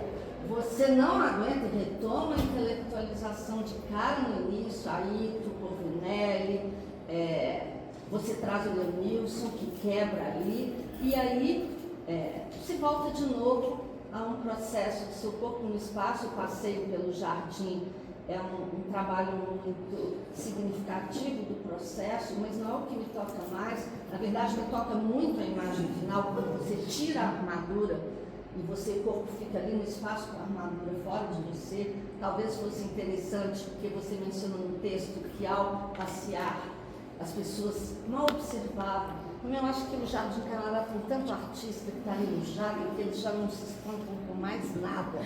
Você não aguenta e retoma a intelectualização de cara no início, Aito, Corvinelli, você traz o Leonilson que quebra ali, e aí você volta de novo a um processo de seu corpo no espaço. O passeio pelo jardim é um trabalho muito significativo do processo, mas não é o que me toca mais. Na verdade, me toca muito a imagem final, quando você tira a armadura e o corpo fica ali no espaço com a armadura fora de você. Talvez fosse interessante, porque você menciona no texto que ao passear, as pessoas não observavam Como eu acho que o Jardim Canadá tem tanto artista que está ali no jardim que eles já não se espantam com mais nada.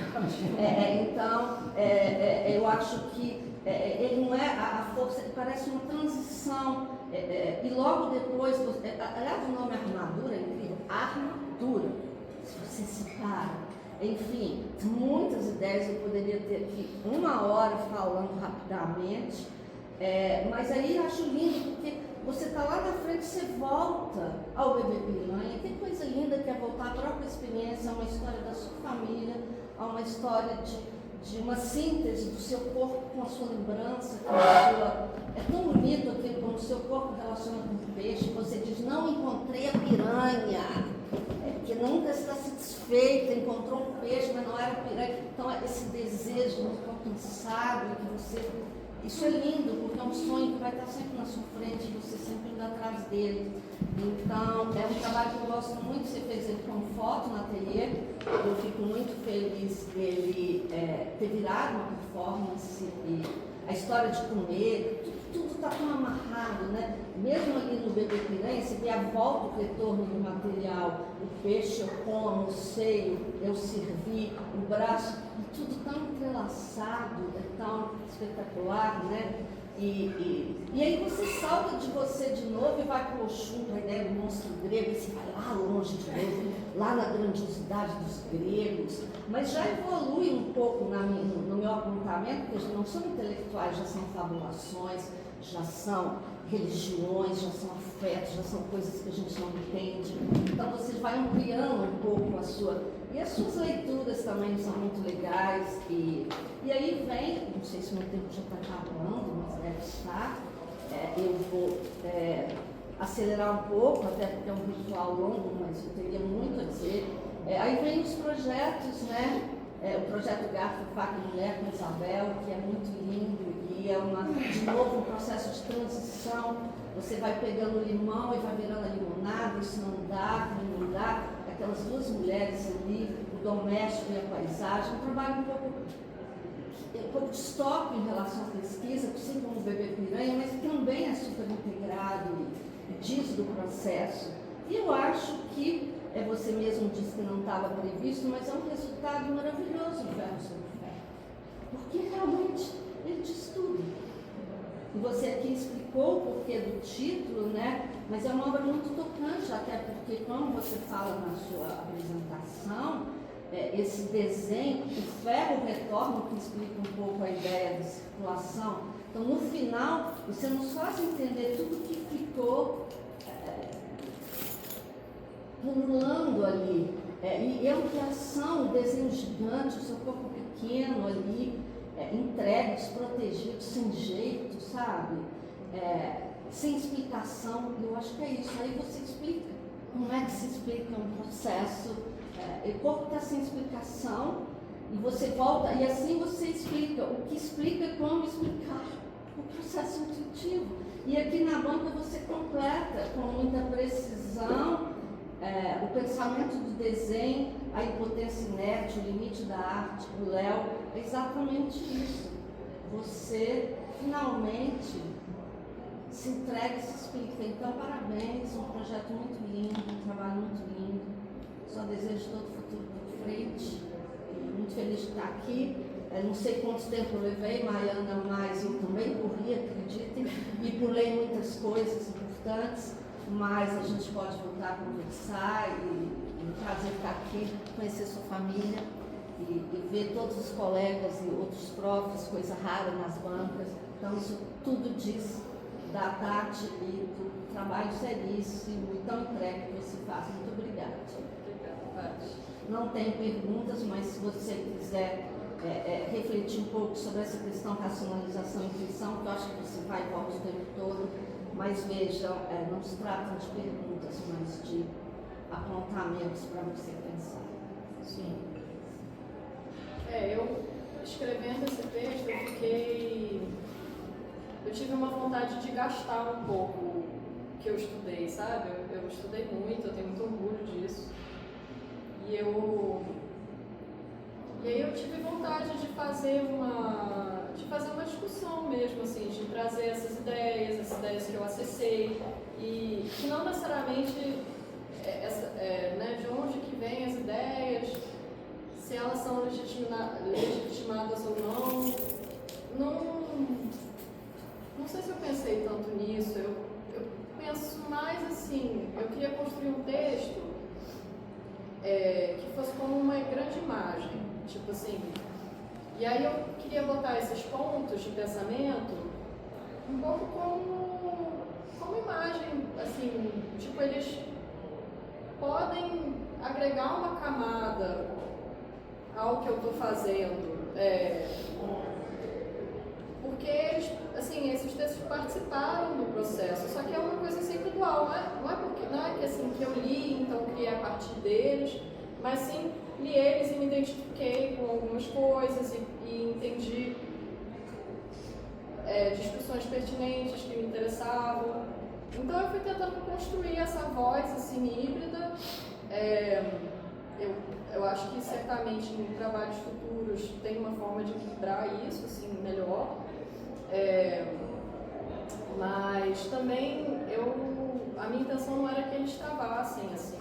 Eu acho que ele não é a força, ele parece uma transição. E logo depois, aliás, o nome armadura é incrível, armadura. Se você se para, enfim, muitas ideias, eu poderia ter aqui 1 hora falando rapidamente, mas aí eu acho lindo, porque você está lá na frente, você volta ao Bebê Piranha, que coisa linda que é voltar à própria experiência, a uma história da sua família, a uma história de uma síntese do seu corpo com a sua lembrança, com a sua... É tão bonito aquilo como o seu corpo relaciona com o peixe, você diz, não encontrei a piranha, que nunca está satisfeita, encontrou um peixe, mas não era piranha. Então, esse desejo muito alcançado, que você... Isso é lindo, porque é um sonho que vai estar sempre na sua frente, e você sempre indo atrás dele. Então, é um trabalho que eu gosto muito, você fez ele com foto no ateliê. Eu fico muito feliz dele ter virado uma performance, e a história de comer, tudo está tão amarrado, né? Mesmo ali no Bebê Piranha, você vê a volta, o retorno do material, o peixe eu como, o seio, eu servi, o braço, e tudo tão entrelaçado, é tão espetacular, né? E aí você salta de você de novo e vai para o Oxum, para a ideia do monstro grego, e você vai lá longe de novo, lá na grandiosidade dos gregos, mas já evolui um pouco no meu apontamento, porque não são intelectuais, já são fabulações, já são religiões, já são afetos, já são coisas que a gente não entende. Então você vai ampliando um pouco a sua... E as suas leituras também são muito legais. E aí vem, não sei se o meu tempo já está acabando, mas deve estar. Eu vou acelerar um pouco, até porque é um ritual longo, mas eu teria muito a dizer. Aí vem os projetos, né? O projeto Garfo, Faca e Mulher com Isabel, que é muito lindo e é de novo um processo de transição. Você vai pegando o limão e vai virando a limonada, isso não dá, não dá. Aquelas duas mulheres ali, o doméstico e a paisagem, um trabalho um pouco distópico em relação à pesquisa, assim como o Bebê Piranha, mas também é super integrado e diz do processo. E eu acho que, você mesmo disse que não estava previsto, mas é um resultado maravilhoso do Ferro sobre Ferro, porque realmente ele diz tudo. E você aqui explicou o porquê do título, né? Mas é uma obra muito tocante, até porque, como você fala na sua apresentação, esse desenho, o ferro retorno, que explica um pouco a ideia de circulação. Então, no final, você nos faz entender tudo que ficou pululando ali. E ampliação, o desenho gigante, o seu corpo pequeno ali, entregue, desprotegido, sem jeito, sabe? Sem explicação. Eu acho que é isso. Aí você explica. Como é que se explica um processo? O corpo está sem explicação e você volta, e assim você explica. O que explica como explicar o processo intuitivo. E aqui na banca você completa com muita precisão o pensamento do desenho, a impotência inerte, o limite da arte, o Léo, é exatamente isso. Você finalmente se entrega e se explica. Então, parabéns, um projeto muito lindo, um trabalho muito lindo. Só desejo todo o futuro por frente. Muito feliz de estar aqui. Não sei quanto tempo eu levei, Mariana, mas eu também corri, acreditem, e pulei muitas coisas importantes. Mas a gente pode voltar a conversar e um prazer estar aqui, conhecer sua família e ver todos os colegas e outros profs, coisa rara nas bancas. Então isso tudo diz da Tati e do trabalho seríssimo e tão entregue que você faz. Muito obrigada. Obrigada, Tati. Não tenho perguntas, mas se você quiser refletir um pouco sobre essa questão racionalização e intuição, que eu acho que você vai e volta o tempo todo. Mas vejam, não se trata de perguntas, mas de apontamentos para você pensar. Sim. Eu escrevendo esse texto, eu tive uma vontade de gastar um pouco o que eu estudei, sabe? Eu estudei muito, eu tenho muito orgulho disso. E aí eu tive vontade de fazer uma discussão mesmo, assim, de trazer essas ideias que eu acessei. e que não necessariamente né, de onde que vêm as ideias, se elas são legitimadas ou não. Não sei se eu pensei tanto nisso, eu penso mais assim, eu queria construir um texto que fosse como uma grande imagem, tipo assim, e aí eu queria botar esses pontos de pensamento um pouco como imagem, assim, tipo, eles podem agregar uma camada ao que eu estou fazendo, porque eles, assim, esses textos participaram do processo, só que é uma coisa sempre igual, não é que assim, que eu li, então criei a partir deles, mas sim li eles e me identifiquei com algumas coisas e entendi discussões pertinentes que me interessavam. Então eu fui tentando construir essa voz assim, híbrida. Eu acho que certamente em trabalhos futuros tem uma forma de equilibrar isso assim, melhor. Mas também a minha intenção não era que eles travassem assim,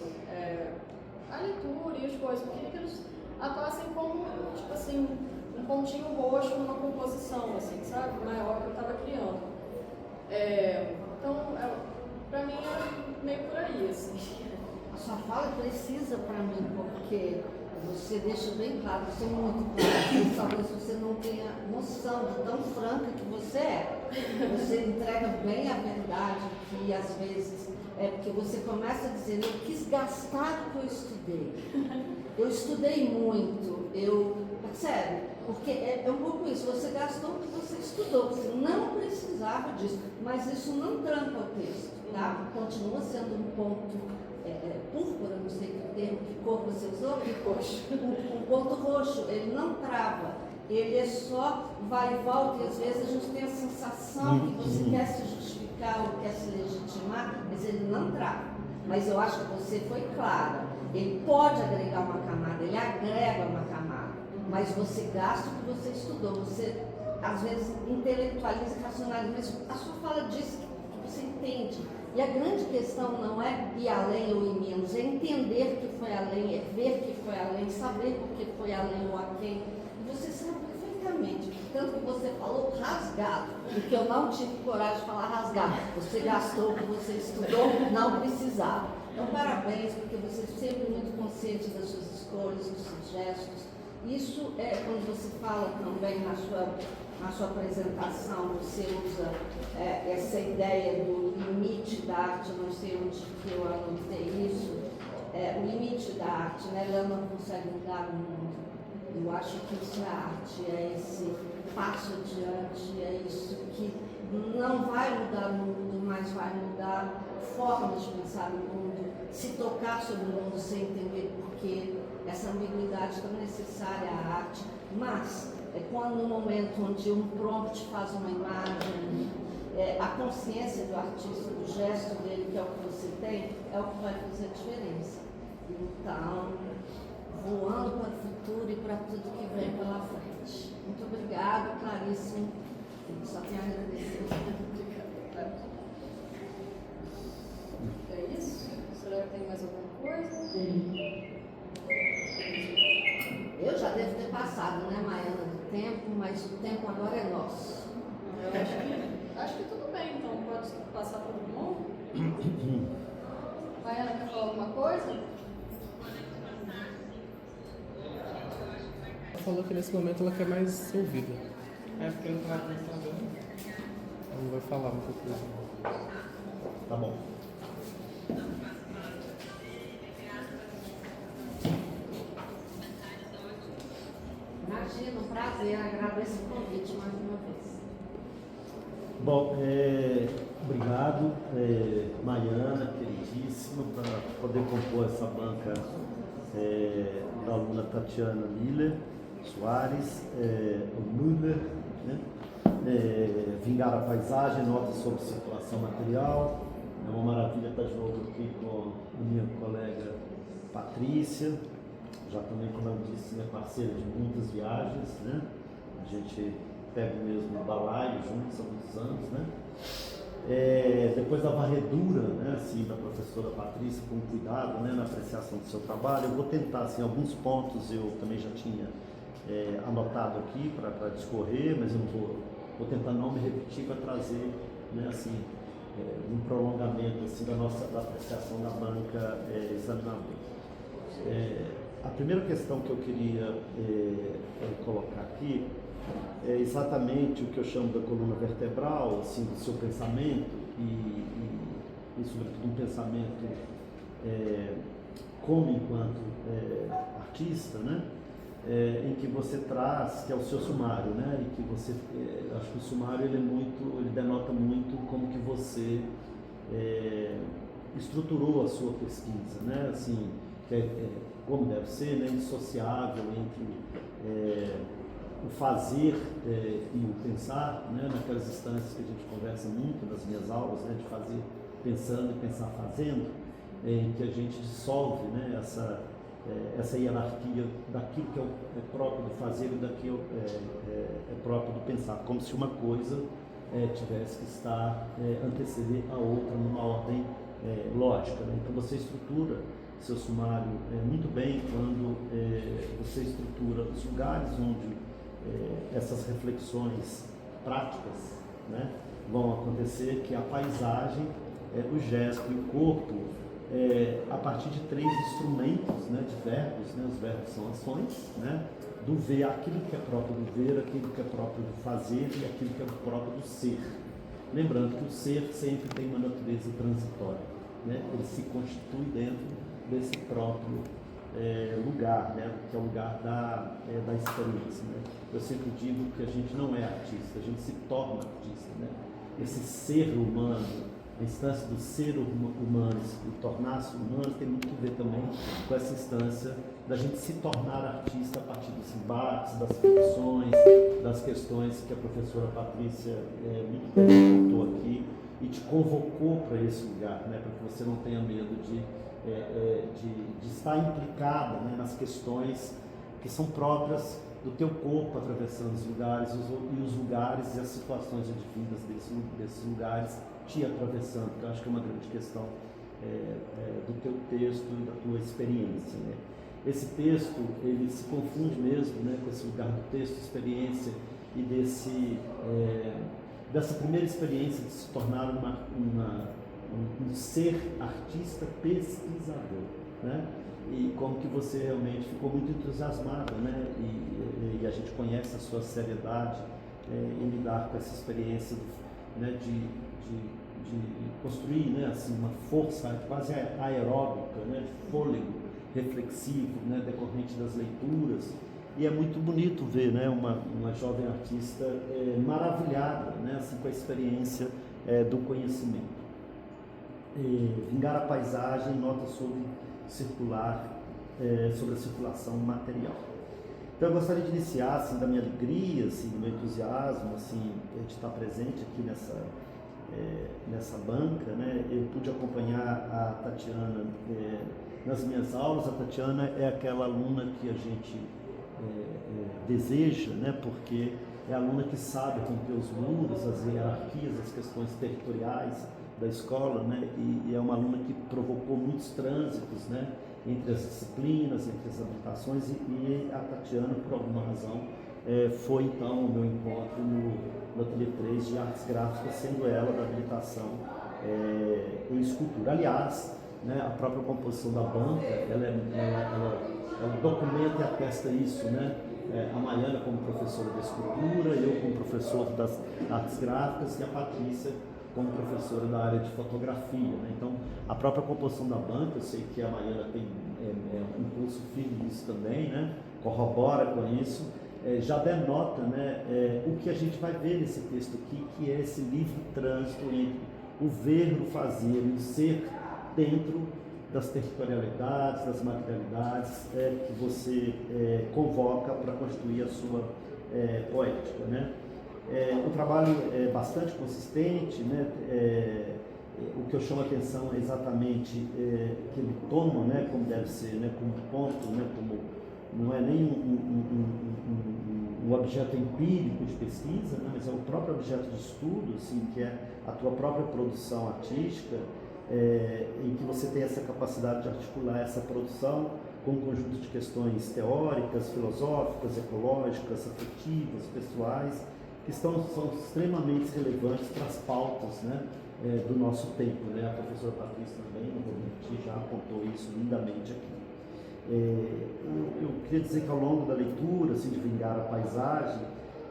a leitura e as coisas, eu queria que eles atuassem como tipo assim, um pontinho roxo numa composição, assim, sabe? Maior que eu estava criando. Então, para mim era meio por aí, assim. A sua fala precisa para mim, porque você deixa bem claro, você é muito claro, talvez você não tenha noção de tão franca que você é. Você entrega bem a verdade, que às vezes porque você começa a dizer, eu quis gastar o que eu estudei. Eu estudei muito, sério, porque é um pouco isso, você gastou o que você estudou, você não precisava disso, mas isso não tranca o texto, tá? Continua sendo um ponto púrpura, não sei que termo, que cor você usou? Roxo. Um ponto roxo, ele não trava, ele só vai e volta, e às vezes a gente tem a sensação que você quer se justificar ou quer se legitimar, mas ele não trava. Mas eu acho que você foi clara. Ele pode agregar uma camada, ele agrega uma camada, mas você gasta o que você estudou, você às vezes intelectualiza e racionaliza, mas a sua fala diz que você entende. E a grande questão não é ir além ou ir menos, é entender que foi além, é ver que foi além, saber por que foi além ou aquém. E você sabe perfeitamente, tanto que você falou rasgado, porque eu não tive coragem de falar rasgado. Você gastou o que você estudou, não precisava. Então, parabéns, porque você é sempre muito consciente das suas escolhas, dos seus gestos. Isso é quando você fala também na sua apresentação, você usa essa ideia do limite da arte, não sei onde que eu anotei isso, o limite da arte, né? Ela não consegue mudar o mundo. Eu acho que isso é arte, é esse passo adiante, é isso que não vai mudar o mundo, mas vai mudar formas de pensar no mundo, se tocar sobre o mundo sem entender porquê, essa ambiguidade tão necessária à arte, mas quando no momento onde um prompt faz uma imagem, a consciência do artista, do gesto dele, que é o que você tem, é o que vai fazer a diferença. Então, voando para o futuro e para tudo que vem pela frente. Muito obrigada, Claríssimo. Só tenho a agradecer. É isso? Será que tem mais alguma coisa? Sim. Eu já devo ter passado, né, Maiana, do tempo, mas o tempo agora é nosso. Eu acho que tudo bem, então pode passar para todo mundo. Maiana, quer falar alguma coisa? Ela falou que nesse momento ela quer mais ser ouvida. Porque eu não estava pensando. Ela não vai falar muita coisa. Tá bom. Imagina, um prazer, agradeço o convite mais uma vez. Bom, obrigado, Maiana, queridíssima, para poder compor essa banca da aluna Tatiana Miller Soares, o Müller, né? Vingar a paisagem, notas sobre situação material. É uma maravilha estar de novo aqui com a minha colega Patrícia, já também, como eu disse, minha parceira de muitas viagens, né? A gente pega o mesmo balaio juntos há muitos anos, né? Depois da varredura, né, assim, da professora Patrícia, com cuidado, né, na apreciação do seu trabalho, eu vou tentar, assim, alguns pontos eu também já tinha anotado aqui para discorrer, mas eu não vou tentar não me repetir, para trazer, né, assim, um prolongamento assim, da apreciação da banca examinadora. A primeira questão que eu queria colocar aqui é exatamente o que eu chamo da coluna vertebral, assim, do seu pensamento e sobretudo um pensamento como enquanto artista, né? Em que você traz, que é o seu sumário, né? E que você, acho que o sumário ele denota muito como que você estruturou a sua pesquisa, né? Assim, que como deve ser, né? Indissociável entre o fazer e o pensar, né? Naquelas instâncias que a gente conversa muito nas minhas aulas, né? De fazer pensando e pensar fazendo, em que a gente dissolve, né? Essa hierarquia daquilo que é próprio do fazer e daquilo que é próprio do pensar, como se uma coisa tivesse que estar anteceder a outra numa ordem lógica, né? Então você estrutura seu sumário muito bem quando você estrutura os lugares onde essas reflexões práticas, né, vão acontecer, que é a paisagem, o gesto e o corpo, a partir de 3 instrumentos, né, de verbos, né? Os verbos são ações, né? Do ver, aquilo que é próprio do ver, aquilo que é próprio do fazer e aquilo que é próprio do ser. Lembrando que o ser sempre tem uma natureza transitória, né? Ele se constitui dentro desse próprio lugar, né? Que é o lugar da experiência, né? Eu sempre digo que a gente não é artista, a gente se torna artista, né? Esse ser humano, a instância do ser humano e tornar-se humano tem muito que ver também com essa instância da gente se tornar artista a partir dos embates, das fricções, das questões que a professora Patrícia muito bem contou aqui e te convocou para esse lugar, né? Para que você não tenha medo de estar implicada, né? Nas questões que são próprias do teu corpo atravessando os lugares e os lugares e as situações advindas desses lugares te atravessando, que eu acho que é uma grande questão do teu texto e da tua experiência, né? Esse texto, ele se confunde mesmo, né, com esse lugar do texto, experiência e dessa primeira experiência de se tornar um ser artista pesquisador, né? E como que você realmente ficou muito entusiasmada, né? E a gente conhece a sua seriedade em lidar com essa experiência, né, de construir, né, assim, uma força quase aeróbica, né, de fôlego reflexivo, né, decorrente das leituras. E é muito bonito ver, né, uma jovem artista maravilhada, né, assim, com a experiência do conhecimento. Vingar a paisagem, nota sobre a circulação material. Então eu gostaria de iniciar, assim, da minha alegria, assim, do meu entusiasmo, assim, de estar presente aqui nessa banca, né? Eu pude acompanhar a Tatiana nas minhas aulas. A Tatiana é aquela aluna que a gente deseja, né? Porque é a aluna que sabe romper os muros, as hierarquias, as questões territoriais da escola, né? E é uma aluna que provocou muitos trânsitos, né? Entre as disciplinas, entre as habilitações, e a Tatiana, por alguma razão, foi então o meu encontro no Ateliê 3 de Artes Gráficas, sendo ela da habilitação em escultura. Aliás, né, a própria composição da banca, ela documenta e atesta isso, né? A Maiana como professora de escultura, eu como professor das artes gráficas e a Patrícia como professora da área de fotografia, né? Então, a própria composição da banca, eu sei que a Maiana tem um curso firme nisso também, né? Corrobora com isso, já denota, né, o que a gente vai ver nesse texto aqui, que é esse livre trânsito entre o ver, o fazer e o ser dentro das territorialidades, das materialidades que você convoca para constituir a sua poética, né? O trabalho é bastante consistente, né? O que eu chamo a atenção é exatamente que ele toma, né, como deve ser, né, como ponto, né, como não é nem um objeto empírico de pesquisa, né, mas é o próprio objeto de estudo, assim, que é a tua própria produção artística, em que você tem essa capacidade de articular essa produção com um conjunto de questões teóricas, filosóficas, ecológicas, afetivas, pessoais, que são extremamente relevantes para as pautas, né, do nosso tempo, né? A professora Patrícia também, não vou mentir, já apontou isso lindamente aqui. Eu queria dizer que ao longo da leitura, assim, de Vingar a Paisagem,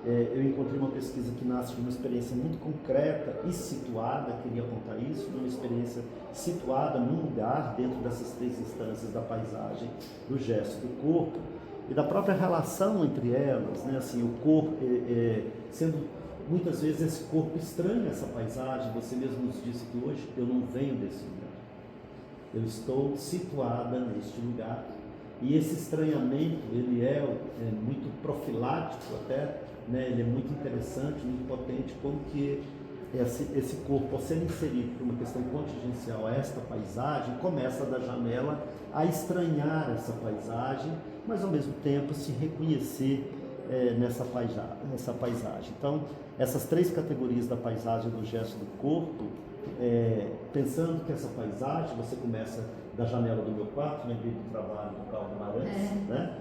eu encontrei uma pesquisa que nasce de uma experiência muito concreta e situada, queria apontar isso, uma experiência situada num lugar dentro dessas três instâncias da paisagem, do gesto, do corpo e da própria relação entre elas, né? Assim, o corpo sendo muitas vezes esse corpo estranha essa paisagem. Você mesmo nos disse que hoje eu não venho desse lugar, eu estou situada neste lugar. E esse estranhamento, ele é muito profilático até, né? Ele é muito interessante, muito potente, como que esse corpo, ao ser inserido por uma questão contingencial a esta paisagem, começa da janela a estranhar essa paisagem, mas ao mesmo tempo se reconhecer nessa paisagem. Então, essas três categorias da paisagem, do gesto, do corpo, pensando que essa paisagem, você começa da janela do meu quarto, lembrei do trabalho do Carl Guimarães, né?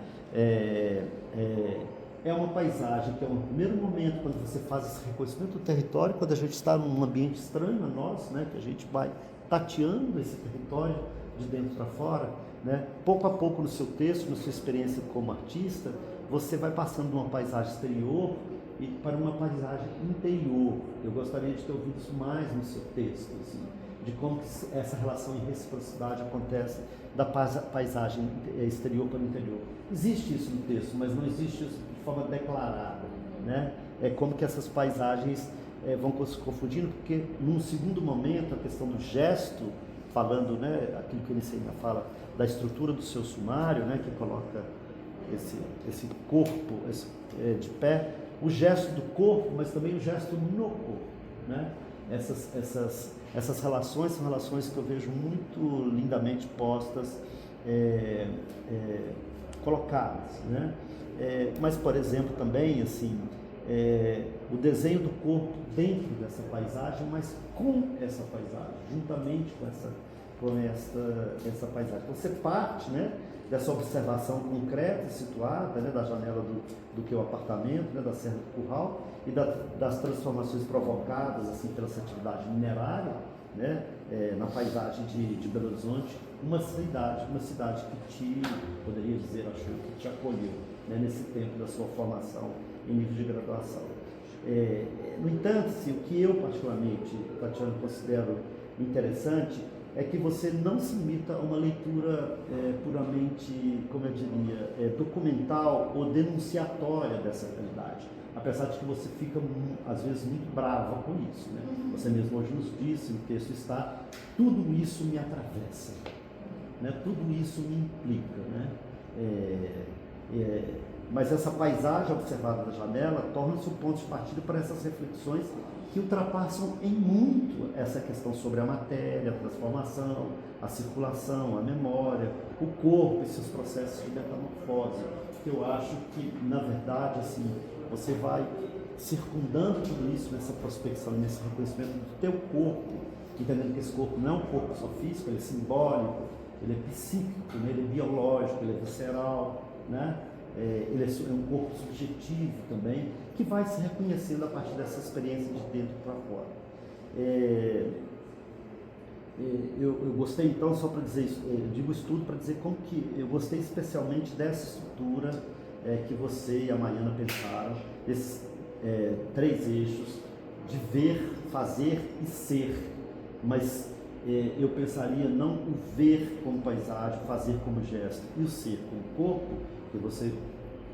É uma paisagem que é um primeiro momento quando você faz esse reconhecimento do território, quando a gente está num ambiente estranho a nós, né? Que a gente vai tateando esse território de dentro para fora, né? Pouco a pouco no seu texto, na sua experiência como artista, você vai passando de uma paisagem exterior e para uma paisagem interior. Eu gostaria de ter ouvido isso mais no seu texto, assim, de como que essa relação em reciprocidade acontece da paisagem exterior para o interior. Existe isso no texto, mas não existe isso de forma declarada, né? É como que essas paisagens vão se confundindo, porque num segundo momento a questão do gesto, falando, né, aquilo que ele ainda fala da estrutura do seu sumário, né, que coloca esse corpo de pé, o gesto do corpo, mas também o gesto no corpo, né? Essas relações são relações que eu vejo muito lindamente postas, colocadas, né? Mas, por exemplo, também, assim, o desenho do corpo dentro dessa paisagem, mas com essa paisagem, juntamente com essa paisagem. Você parte, né, dessa observação concreta e situada, né, da janela do que é o apartamento, né, da Serra do Curral, e das transformações provocadas assim, pela essa atividade minerária, né, na paisagem de Belo Horizonte, uma cidade que te, poderia dizer, acho que te acolheu, né, nesse tempo da sua formação em nível de graduação. No entanto, assim, o que eu particularmente, Tatiana, considero interessante é que você não se limita a uma leitura puramente, como eu diria, documental ou denunciatória dessa realidade, apesar de que você fica, às vezes, muito brava com isso, né? Você mesmo hoje nos disse, no texto está, tudo isso me atravessa, né? Tudo isso me implica, né? Mas essa paisagem observada da janela torna-se um ponto de partida para essas reflexões que ultrapassam em muito essa questão sobre a matéria, a transformação, a circulação, a memória, o corpo e seus processos de metamorfose. Eu acho que, na verdade, assim, você vai circundando tudo isso nessa prospecção, nesse reconhecimento do teu corpo, entendendo que esse corpo não é um corpo só físico, ele é simbólico, ele é psíquico, né? Ele é biológico, ele é visceral, né? Ele é um corpo subjetivo também, que vai se reconhecendo a partir dessa experiência de dentro para fora. Eu gostei, então, só para dizer isso, eu digo isso tudo para dizer como que eu gostei especialmente dessa estrutura que você e a Mariana pensaram, desses três eixos de ver, fazer e ser, mas eu pensaria não o ver como paisagem, fazer como gesto, e o ser como corpo, que você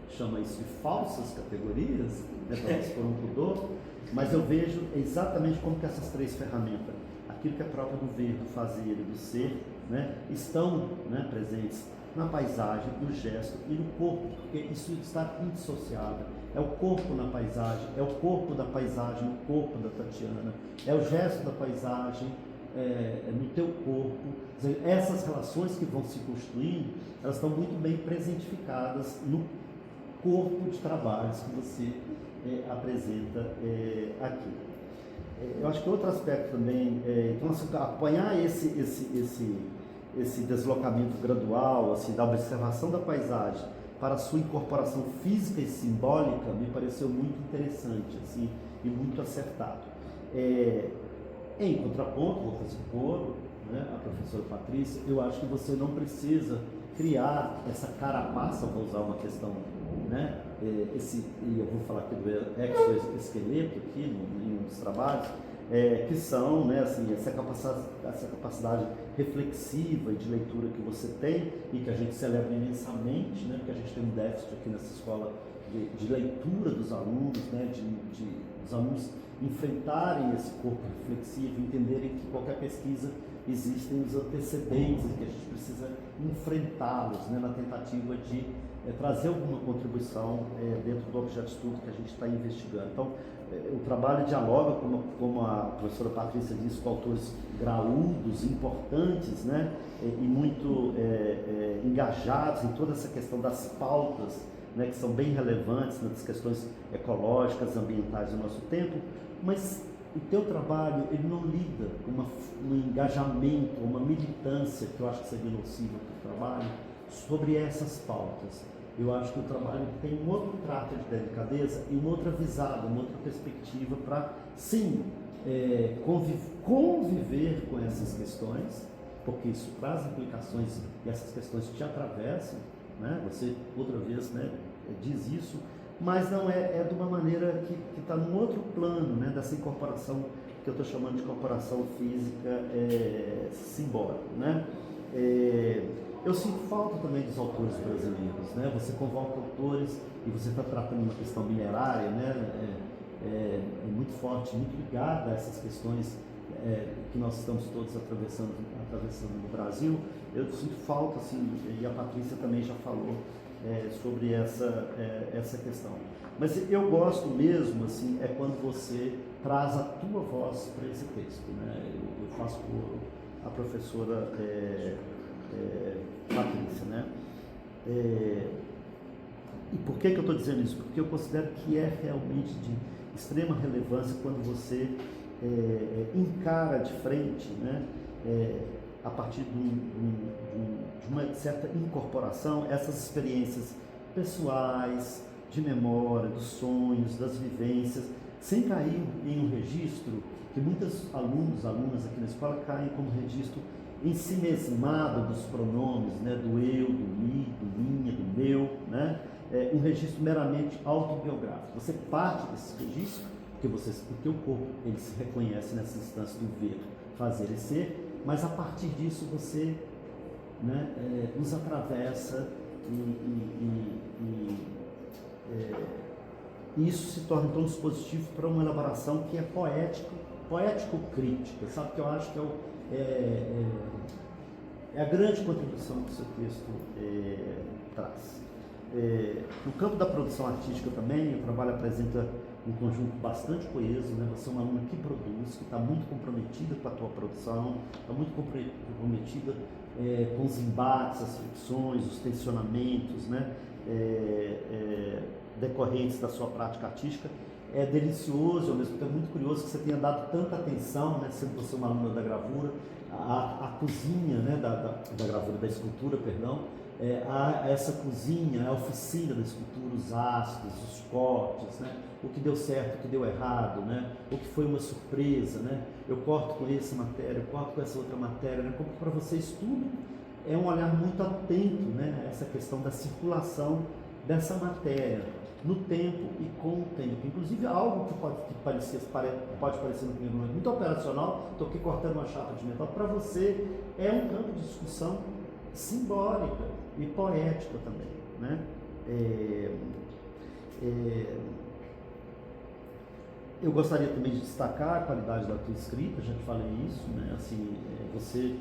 chama isso de falsas categorias, né, talvez por um pudor, mas eu vejo exatamente como que essas três ferramentas, aquilo que é próprio do ver, do fazer e do ser, né, estão, né, presentes na paisagem, no gesto e no corpo, porque isso está indissociável. É o corpo na paisagem, é o corpo da paisagem, o corpo da Tatiana, é o gesto da paisagem, no teu corpo. Quer dizer, essas relações que vão se construindo, elas estão muito bem presentificadas no corpo de trabalhos que você apresenta aqui. Eu acho que outro aspecto também, então, assim, acompanhar esse deslocamento gradual, assim, da observação da paisagem para a sua incorporação física e simbólica, me pareceu muito interessante, assim, e muito acertado. Em contraponto, vou fazer coro, né, a professora Patrícia, eu acho que você não precisa criar essa carapaça, vou usar uma questão, né, e eu vou falar aqui do exoesqueleto aqui em um dos trabalhos, que são, né, assim, essa capacidade reflexiva e de leitura que você tem e que a gente celebra imensamente, né, porque a gente tem um déficit aqui nessa escola de leitura dos alunos, né, dos alunos enfrentarem esse corpo reflexivo, entenderem que qualquer pesquisa existem os antecedentes e que a gente precisa enfrentá-los, né, na tentativa de trazer alguma contribuição dentro do objeto de estudo que a gente está investigando. Então, o trabalho dialoga, como a professora Patrícia disse, com autores graúdos, importantes, né, e muito engajados em toda essa questão das pautas, né, que são bem relevantes nas questões ecológicas, ambientais do nosso tempo, mas o teu trabalho, ele não lida com um engajamento, uma militância, que eu acho que seria nociva para o trabalho, sobre essas pautas. Eu acho que o trabalho tem um outro trato de delicadeza e uma outra visada, uma outra perspectiva para, sim, conviver com essas questões, porque isso traz implicações e essas questões te atravessam, né? Você, outra vez, né, diz isso, mas não é de uma maneira que está num outro plano, né, dessa incorporação que eu estou chamando de incorporação física simbólica, né? Eu sinto falta também dos autores brasileiros, né? Você convoca autores e você está tratando uma questão minerária, né? Muito forte, muito ligada a essas questões que nós estamos todos atravessando no Brasil. Eu sinto falta, assim, e a Patrícia também já falou sobre essa questão. Mas eu gosto mesmo, assim, quando você traz a tua voz para esse texto, né? Eu faço por a professora Patrícia, né? E por que eu estou dizendo isso? Porque eu considero que é realmente de extrema relevância quando você encara de frente, né, a partir de uma certa incorporação, essas experiências pessoais, de memória, dos sonhos, das vivências, sem cair em um registro que muitos alunas aqui na escola caem como registro ensimesmado dos pronomes, né, do eu, do me, do minha, do meu, né, um registro meramente autobiográfico. Você parte desse registro porque o teu corpo ele se reconhece nessa instância do ver, fazer e ser, mas a partir disso você, né, nos atravessa e isso se torna então um dispositivo para uma elaboração que é poético-crítica, sabe, que eu acho que é a grande contribuição que o seu texto traz. No campo da produção artística também, o trabalho apresenta um conjunto bastante coeso, né? Você é uma aluna que produz, que está muito comprometida com a tua produção, está muito comprometida com os embates, as fricções, os tensionamentos, né? Decorrentes da sua prática artística. É delicioso, ao mesmo tempo muito curioso que você tenha dado tanta atenção, né, sendo você uma aluna da gravura, a cozinha, né, da gravura, da escultura, perdão, a essa cozinha, a oficina da escultura, os ácidos, os cortes, né, o que deu certo, o que deu errado, né, o que foi uma surpresa, né, eu corto com essa matéria, eu corto com essa outra matéria, né, como para vocês tudo é um olhar muito atento, né, a essa questão da circulação dessa matéria no tempo e com o tempo. Inclusive algo que pode parecer no primeiro momento muito operacional, estou aqui cortando uma chapa de metal, para você é um campo de discussão simbólica e poética também, né? Eu gostaria também de destacar a qualidade da tua escrita, já te falei isso, né? Assim, você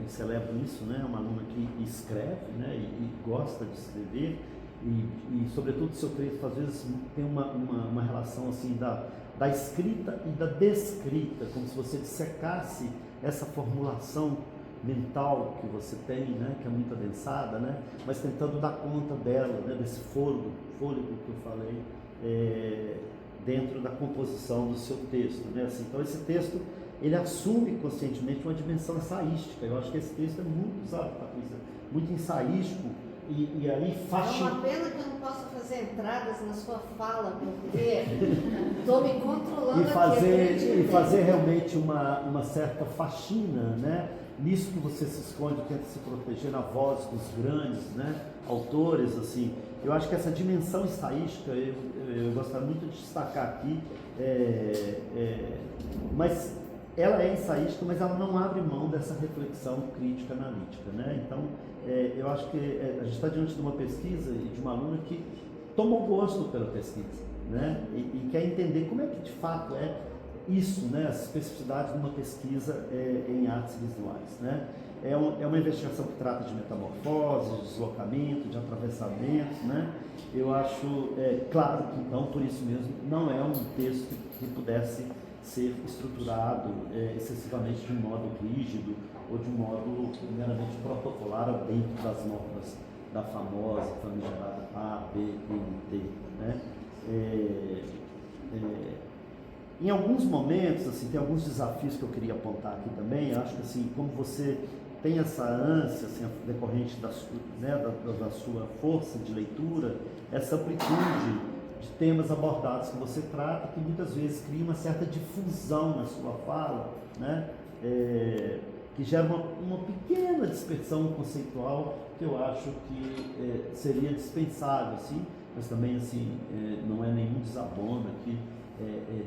celebra isso, né? Uma aluna que escreve, né? E gosta de escrever e sobretudo seu texto às vezes tem uma relação assim da escrita e da descrita, como se você dissecasse essa formulação mental que você tem, né, que é muito adensada, né, mas tentando dar conta dela, né, desse fôlego que eu falei, dentro da composição do seu texto, né, assim, então esse texto, ele assume conscientemente uma dimensão ensaística. Eu acho que esse texto é muito, sabe, Patrícia, muito ensaístico, e aí É uma pena que eu não possa fazer entradas na sua fala, porque estou me controlando e fazer realmente uma certa faxina, né? Nisso que você se esconde, tenta se proteger na voz dos grandes, né, autores, assim. Eu acho que essa dimensão ensaística, eu gostaria muito de destacar aqui, mas ela é ensaística, mas ela não abre mão dessa reflexão crítica analítica, né? Então, eu acho que a gente está diante de uma pesquisa e de uma aluna que tomou gosto pela pesquisa, né? E quer entender como é que de fato é isso, né? As especificidades de uma pesquisa em artes visuais, né? É uma investigação que trata de metamorfose, de deslocamento, de atravessamento, né? Eu acho, claro que então, por isso mesmo, não é um texto que pudesse ser estruturado excessivamente de um modo rígido ou de um modo meramente protocolar dentro das normas da famosa, famigerada ABNT, né? Em alguns momentos, assim, tem alguns desafios que eu queria apontar aqui também. Eu acho que, assim, como você tem essa ânsia, assim, decorrente da sua força de leitura, essa amplitude de temas abordados que você trata, que muitas vezes cria uma certa difusão na sua fala, né? Que gera uma pequena dispersão conceitual que eu acho que seria dispensável, assim, mas também, assim, não é nenhum desabono aqui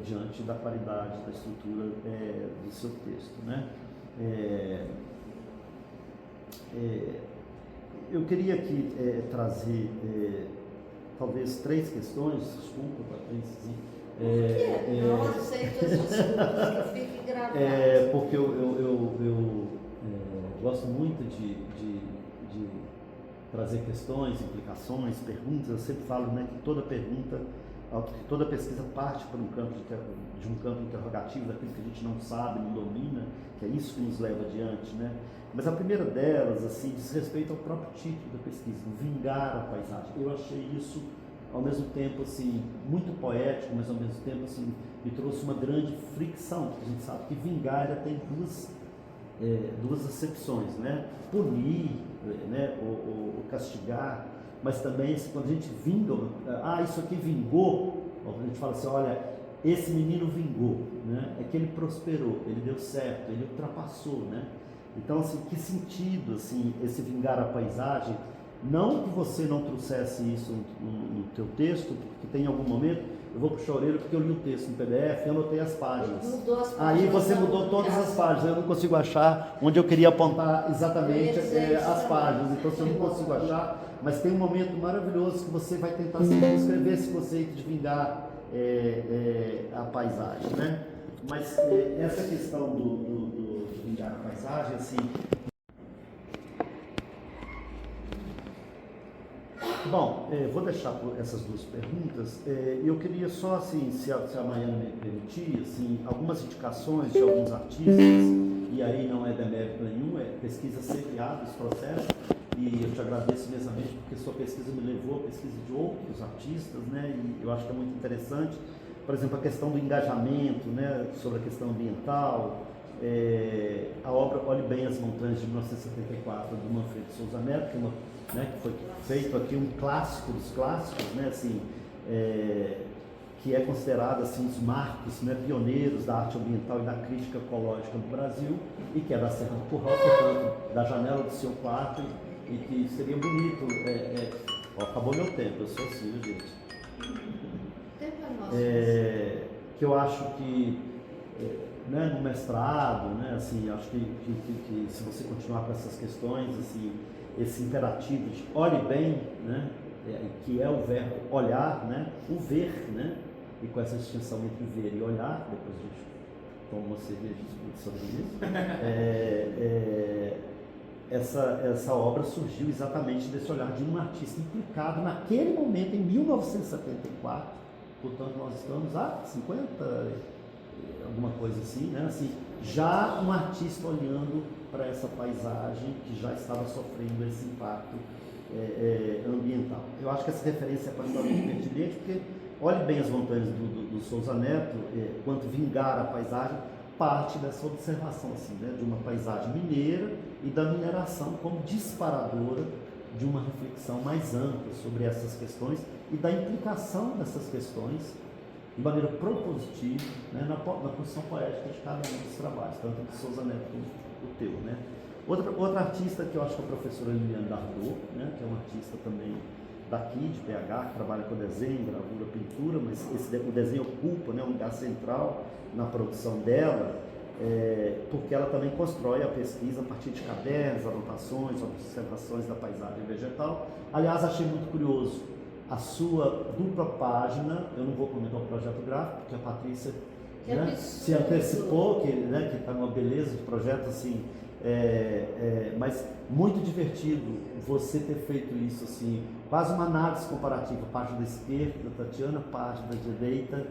diante da qualidade da estrutura do seu texto, né? Eu queria aqui trazer talvez 3 questões, desculpa, Patrícia. Não aceito as desculpas, que fique gravado. Porque eu gosto muito de trazer questões, implicações, perguntas. Eu sempre falo, né, que toda pergunta, que toda pesquisa parte de um campo interrogativo, daquilo que a gente não sabe, não domina, que é isso que nos leva adiante, né? Mas a primeira delas, assim, diz respeito ao próprio título da pesquisa, Vingar a Paisagem. Eu achei isso, ao mesmo tempo, assim, muito poético, mas ao mesmo tempo, assim, me trouxe uma grande fricção, porque a gente sabe que vingar tem duas acepções, né? Punir, né? Ou castigar, mas também, quando a gente vinga, isso aqui vingou, a gente fala assim, olha, esse menino vingou, né? É que ele prosperou, ele deu certo, ele ultrapassou, né? Então, assim, que sentido, assim, esse vingar a paisagem? Não que você não trouxesse isso no teu texto, porque tem algum momento, eu vou puxar a orelha porque eu li o texto no PDF e anotei as páginas. Mudou as páginas. Aí você mudou todas as páginas, eu não consigo achar onde eu queria apontar exatamente as páginas, então se eu não consigo achar, mas tem um momento maravilhoso que você vai tentar escrever esse conceito de vingar a paisagem, né? Mas essa questão do vingar a paisagem, assim... Bom, vou deixar essas 2 perguntas. Eu queria só, assim, se a Maiana me permitir, assim, algumas indicações de alguns artistas, e aí não é demérito nenhum, é pesquisa seriada esse processo, e eu te agradeço imensamente porque sua pesquisa me levou à pesquisa de outros artistas, né, e eu acho que é muito interessante. Por exemplo, a questão do engajamento, né, sobre a questão ambiental, a obra Olhe Bem as Montanhas, de 1974, do Manfredo Souza Neto, que foi feito aqui um clássico dos clássicos, né, assim, que é considerado assim, os marcos, né, pioneiros da arte ambiental e da crítica ecológica no Brasil, e que é da Serra do Curral, portanto, da janela do seu quarto, e que seria bonito. Acabou meu tempo, eu sou assim, gente. Tempo é nosso. Que eu acho que né, no mestrado, né, assim, acho que se você continuar com essas questões, assim, esse imperativo de olhe bem, né, que é o verbo olhar, né, o ver, né, e com essa distinção entre ver e olhar, depois a gente toma uma cerveja e discute sobre isso. Essa obra surgiu exatamente desse olhar de um artista implicado naquele momento, em 1974, portanto nós estamos há 50 alguma coisa assim, né? Assim, já um artista olhando para essa paisagem que já estava sofrendo esse impacto ambiental. Eu acho que essa referência é particularmente pertinente, porque olhe bem as montanhas do Souza Neto, quanto vingar a paisagem, parte dessa observação assim, né, de uma paisagem mineira e da mineração como disparadora de uma reflexão mais ampla sobre essas questões e da implicação dessas questões de maneira propositiva, né, na posição poética de cada um dos trabalhos, tanto do Souza Neto como o teu. Né. Outra artista que eu acho que é a professora Liliane Dardot, né, que é uma artista também daqui, de PH, que trabalha com desenho, gravura, pintura, mas o desenho ocupa, né, um lugar central na produção dela, porque ela também constrói a pesquisa a partir de cadernos, anotações, observações da paisagem vegetal. Aliás, achei muito curioso a sua dupla página. Eu não vou comentar o projeto gráfico, porque a Patrícia, né, se antecipou, que está uma beleza de projeto assim, mas muito divertido você ter feito isso assim, quase uma análise comparativa, página da esquerda da Tatiana, página da direita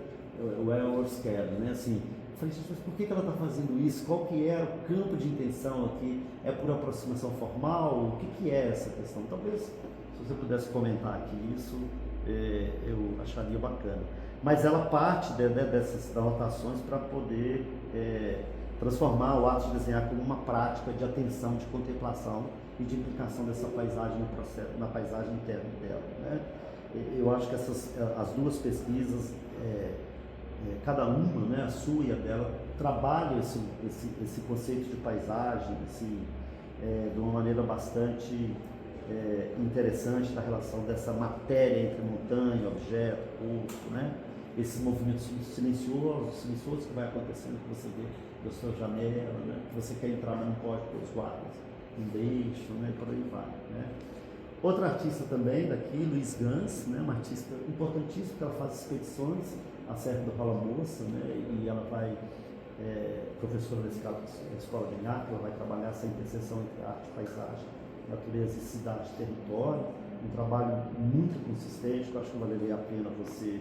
o Elworth Kelly, né? Assim, falei, mas por que ela está fazendo isso? Qual que é o campo de intenção aqui? É por aproximação formal? O que é essa questão? Talvez, se você pudesse comentar aqui isso, eu acharia bacana. Mas ela parte dessas anotações para poder transformar o ato de desenhar como uma prática de atenção, de contemplação e de implicação dessa paisagem no processo, na paisagem interna dela, né? Eu acho que as duas pesquisas, cada uma, né, a sua e a dela, trabalham esse conceito de paisagem assim, de uma maneira bastante interessante, da relação dessa matéria entre montanha, objeto, corpo, né? Esse movimento silencioso que vai acontecendo, que você vê da sua janela, né? Que você quer entrar, mas não pode, porque os guardas não deixam, né? Por aí vai, né? Outra artista também daqui, Luiz Gans, né? Uma artista importantíssima, que ela faz expedições a Serra do Rola Moça, né? E ela vai, professora da Escola de Arte, ela vai trabalhar essa interseção entre arte, paisagem, natureza e cidade, território, um trabalho muito consistente, que eu acho que valeria a pena você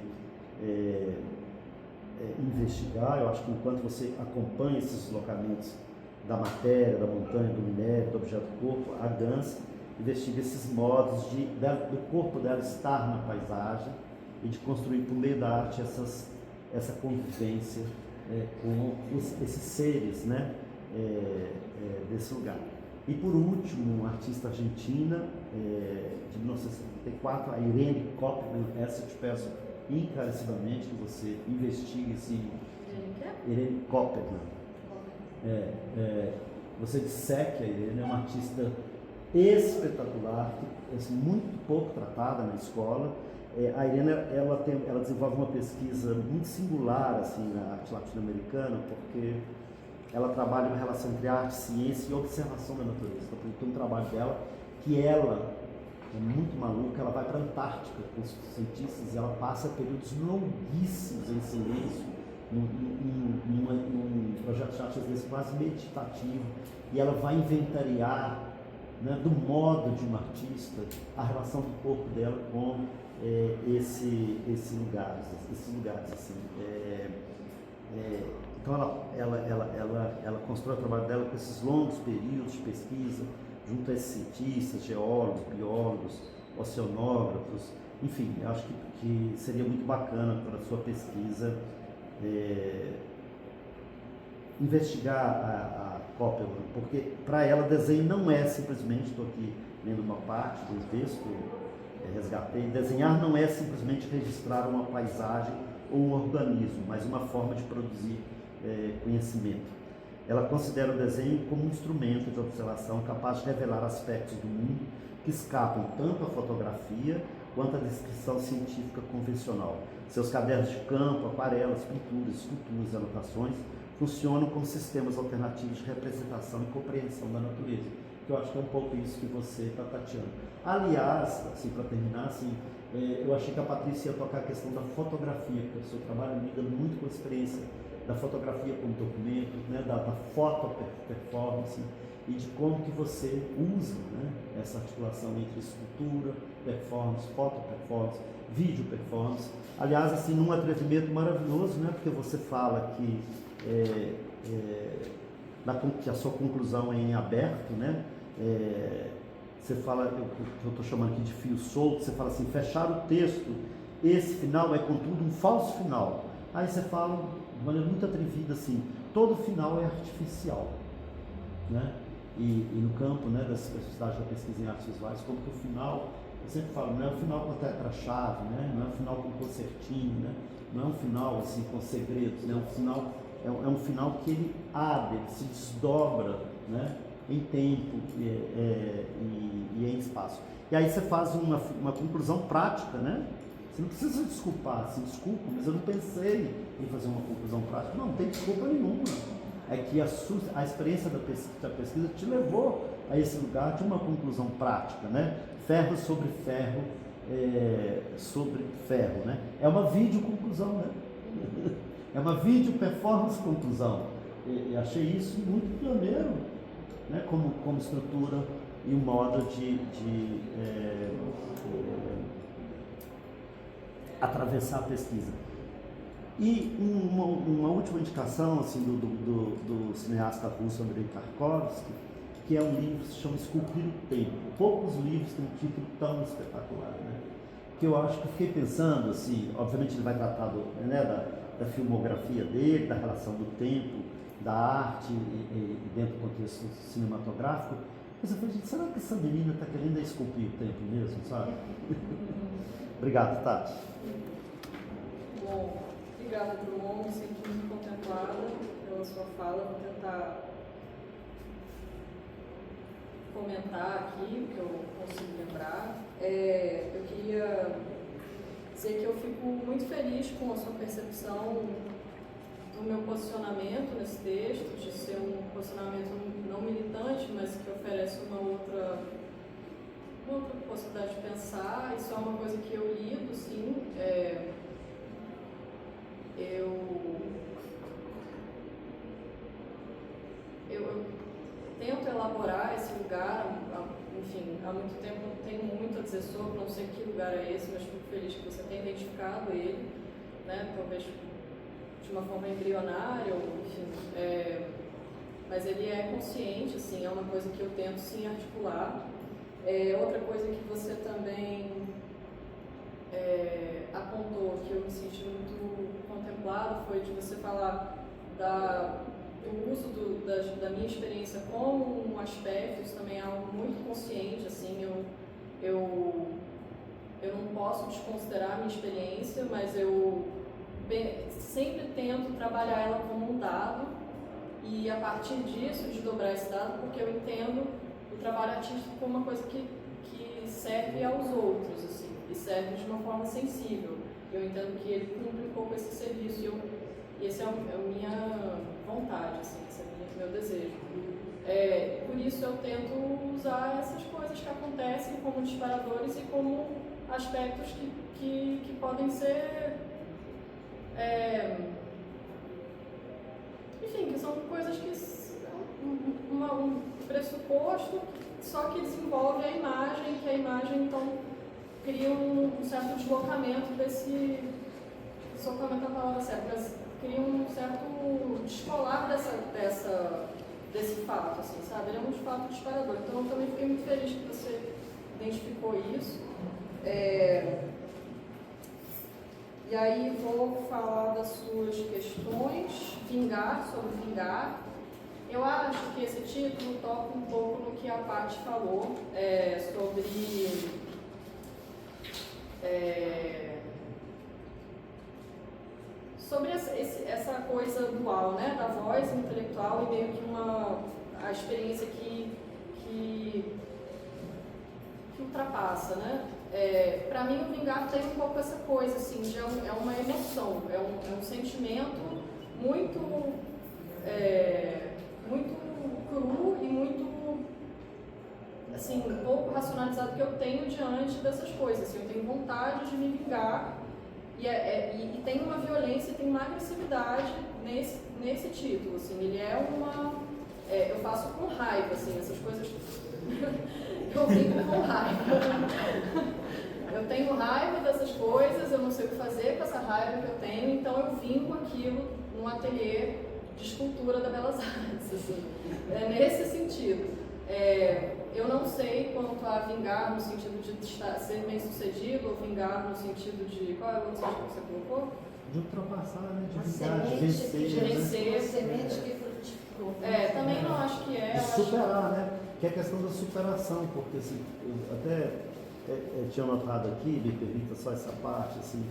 investigar. Eu acho que enquanto você acompanha esses deslocamentos da matéria, da montanha, do minério, do objeto corpo, a Gans investiga esses modos do corpo dela estar na paisagem e de construir por meio da arte essa convivência com esses seres, né, desse lugar. E por último, uma artista argentina de 1974, a Irene Kopman. Essa eu te peço encarecidamente que você investigue Irene Kopman. Você disseque a Irene, é uma artista espetacular, muito pouco tratada na escola. A Irene ela desenvolve uma pesquisa muito singular assim, na arte latino-americana, porque ela trabalha uma relação entre arte, ciência e observação da natureza. Então, tem um trabalho dela que ela é muito maluca, ela vai para a Antártica com os cientistas e ela passa períodos longuíssimos em silêncio, num projeto de arte às vezes quase meditativo, e ela vai inventariar, né, do modo de uma artista, a relação do corpo dela com esses lugares assim. Então ela constrói o trabalho dela com esses longos períodos de pesquisa, junto a esses cientistas, geólogos, biólogos, oceanógrafos, enfim, eu acho que seria muito bacana para a sua pesquisa investigar a Kopelman, porque para ela desenho não é simplesmente, estou aqui lendo uma parte do texto, resgatei, desenhar não é simplesmente registrar uma paisagem ou um organismo, mas uma forma de produzir conhecimento. Ela considera o desenho como um instrumento de observação capaz de revelar aspectos do mundo que escapam tanto à fotografia quanto à descrição científica convencional. Seus cadernos de campo, aquarelas, pinturas, esculturas e anotações funcionam como sistemas alternativos de representação e compreensão da natureza, que eu acho que é um pouco isso que você está tateando. Aliás, assim, para terminar, assim, eu achei que a Patrícia ia tocar a questão da fotografia, porque o seu trabalho lida muito com a experiência da fotografia como documento, né, da foto-performance, e de como que você usa, né, essa articulação entre escultura, performance, foto performance, vídeo performance. Aliás, assim, num atrevimento maravilhoso, né, porque você fala que que a sua conclusão é em aberto, né, você fala, eu estou chamando aqui de fio solto, você fala assim, fechar o texto, esse final é contudo um falso final. Aí você fala, de maneira muito atrevida assim, todo final é artificial, né? E no campo, né, da especificidade da pesquisa em artes visuais, como que o final, eu sempre falo, não é o final com a tetra-chave, né? Não é o final com concertinho, né? Não é um final assim com segredos, né? É um final que ele abre, ele se desdobra, né, em tempo e em espaço. E aí você faz uma conclusão prática, né? Você não precisa se desculpar, assim, desculpa, mas eu não pensei em fazer uma conclusão prática. Não tem desculpa nenhuma. É que a experiência da pesquisa te levou a esse lugar de uma conclusão prática, né? Ferro sobre ferro, né? É uma vídeo-conclusão, né? É uma vídeo-performance-conclusão. E achei isso muito pioneiro, né? Como estrutura e um modo de atravessar a pesquisa. E uma última indicação assim, do cineasta russo Andrei Tarkovsky, que é um livro que se chama Esculpir o Tempo. Poucos livros têm um título tão espetacular, né? Que eu acho que eu fiquei pensando, assim, obviamente ele vai tratar da filmografia dele, da relação do tempo, da arte e dentro do contexto cinematográfico. Mas eu falei, gente, será que essa menina está querendo esculpir o tempo mesmo, sabe? Obrigado, Tati. Bom, obrigada, Drummond. Me sinto muito contemplada pela sua fala. Vou tentar comentar aqui o que eu consigo lembrar. Eu queria dizer que eu fico muito feliz com a sua percepção do meu posicionamento nesse texto, de ser um posicionamento não militante, mas que oferece uma outra possibilidade de pensar. Isso é uma coisa que eu lido, sim. Eu tento elaborar esse lugar, enfim, há muito tempo não tenho muito a dizer sobre, não sei que lugar é esse, mas fico feliz que você tenha identificado ele, né, talvez de uma forma embrionária, ou, enfim, mas ele é consciente, assim, é uma coisa que eu tento sim articular. Outra coisa que você também apontou, que eu me senti muito contemplado, foi de você falar do uso da minha experiência como um aspecto. Isso também é algo muito consciente, assim, eu não posso desconsiderar a minha experiência, mas eu sempre tento trabalhar ela como um dado e a partir disso desdobrar esse dado, porque eu entendo o trabalho artístico como uma coisa que serve aos outros, assim, e serve de uma forma sensível. Eu entendo que ele cumpre um pouco esse serviço e essa é a minha vontade, assim, esse é o meu desejo. Por isso eu tento usar essas coisas que acontecem como disparadores e como aspectos que podem ser, enfim, que são coisas que um pressuposto, só que desenvolve a imagem, que a imagem então cria um certo deslocamento desse, deslocamento é a palavra certa, mas cria um certo descolar desse fato, assim, sabe? Ele é um fato disparador. Então eu também fiquei muito feliz que você identificou isso. E aí vou falar das suas questões, sobre vingar. Eu acho que esse título toca um pouco no que a Paty falou, sobre essa coisa dual, né, da voz intelectual e meio que a experiência que ultrapassa, né? Para mim, o vingar tem um pouco essa coisa, assim, é uma emoção, é um sentimento muito cru e muito, assim, pouco racionalizado que eu tenho diante dessas coisas. Assim, eu tenho vontade de me vingar e tem uma violência, tem uma agressividade nesse título. Assim, ele é eu faço com raiva, assim, essas coisas. Eu vinco com raiva. Eu tenho raiva dessas coisas, eu não sei o que fazer com essa raiva que eu tenho, então eu vinco aquilo num ateliê de escultura da Belas Artes, assim. É nesse sentido. Eu não sei quanto a vingar no sentido de ser bem sucedido ou vingar no sentido de. Qual é o outro sentido que você colocou? De ultrapassar, né? De A vingar, de semente vencer. A semente que frutificou. Também não acho que é. De superar, né? Que é a questão da superação, porque assim, eu até tinha notado aqui, me permita só essa parte, assim,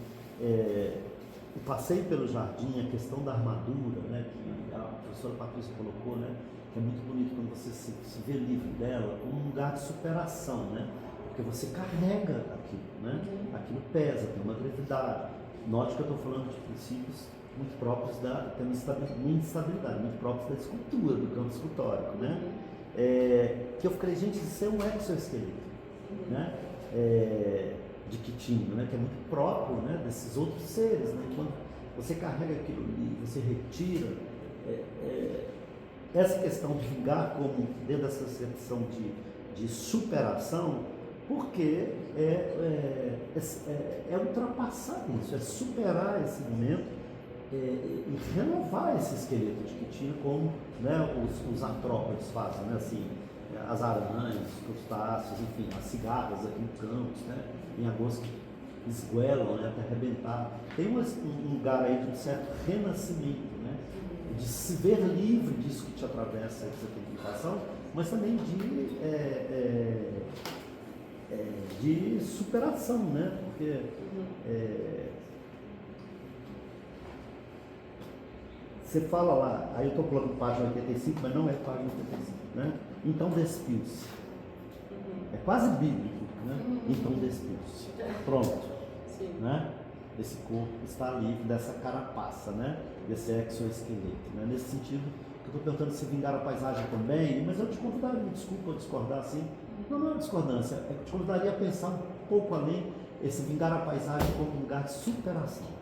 o passeio pelo jardim, a questão da armadura, né? Que a professora Patrícia colocou, né? Que é muito bonito quando você se vê livre dela, como um lugar de superação, né? Porque você carrega aquilo, né? Aquilo pesa, tem uma gravidade. Note que eu estou falando de princípios muito próprios tem uma instabilidade, muito próprios da escultura, do campo escultórico, né? Que eu falei, gente, isso é um exoesqueleto, né? De quitinho, né? Que é muito próprio, né? Desses outros seres, né? Quando você carrega aquilo ali, você retira, essa questão de vingar como dentro dessa concepção de superação, porque é ultrapassar isso, é superar esse momento e renovar esse esqueleto de quitinho como, né, os artrópodes fazem, né, assim, as aranhas, os crustáceos, enfim, as cigarras aqui no campus, né, em agosto que esguelam, né, até arrebentar. Tem um lugar aí de um certo renascimento, né, de se ver livre disso que te atravessa essa tecnificação, mas também de superação, né, porque você fala lá, aí eu estou colocando página 85, mas não é página 85, né? Então despiu-se. É quase bíblico, né? Então despiu-se. Pronto. Sim. Né? Esse corpo está livre dessa carapaça, né? Desse exoesqueleto, né? Nesse sentido, eu estou perguntando se vingar a paisagem também, mas eu te convidaria, desculpa eu discordar assim. Não é uma discordância, eu te convidaria a pensar um pouco além esse vingar a paisagem como um lugar de superação.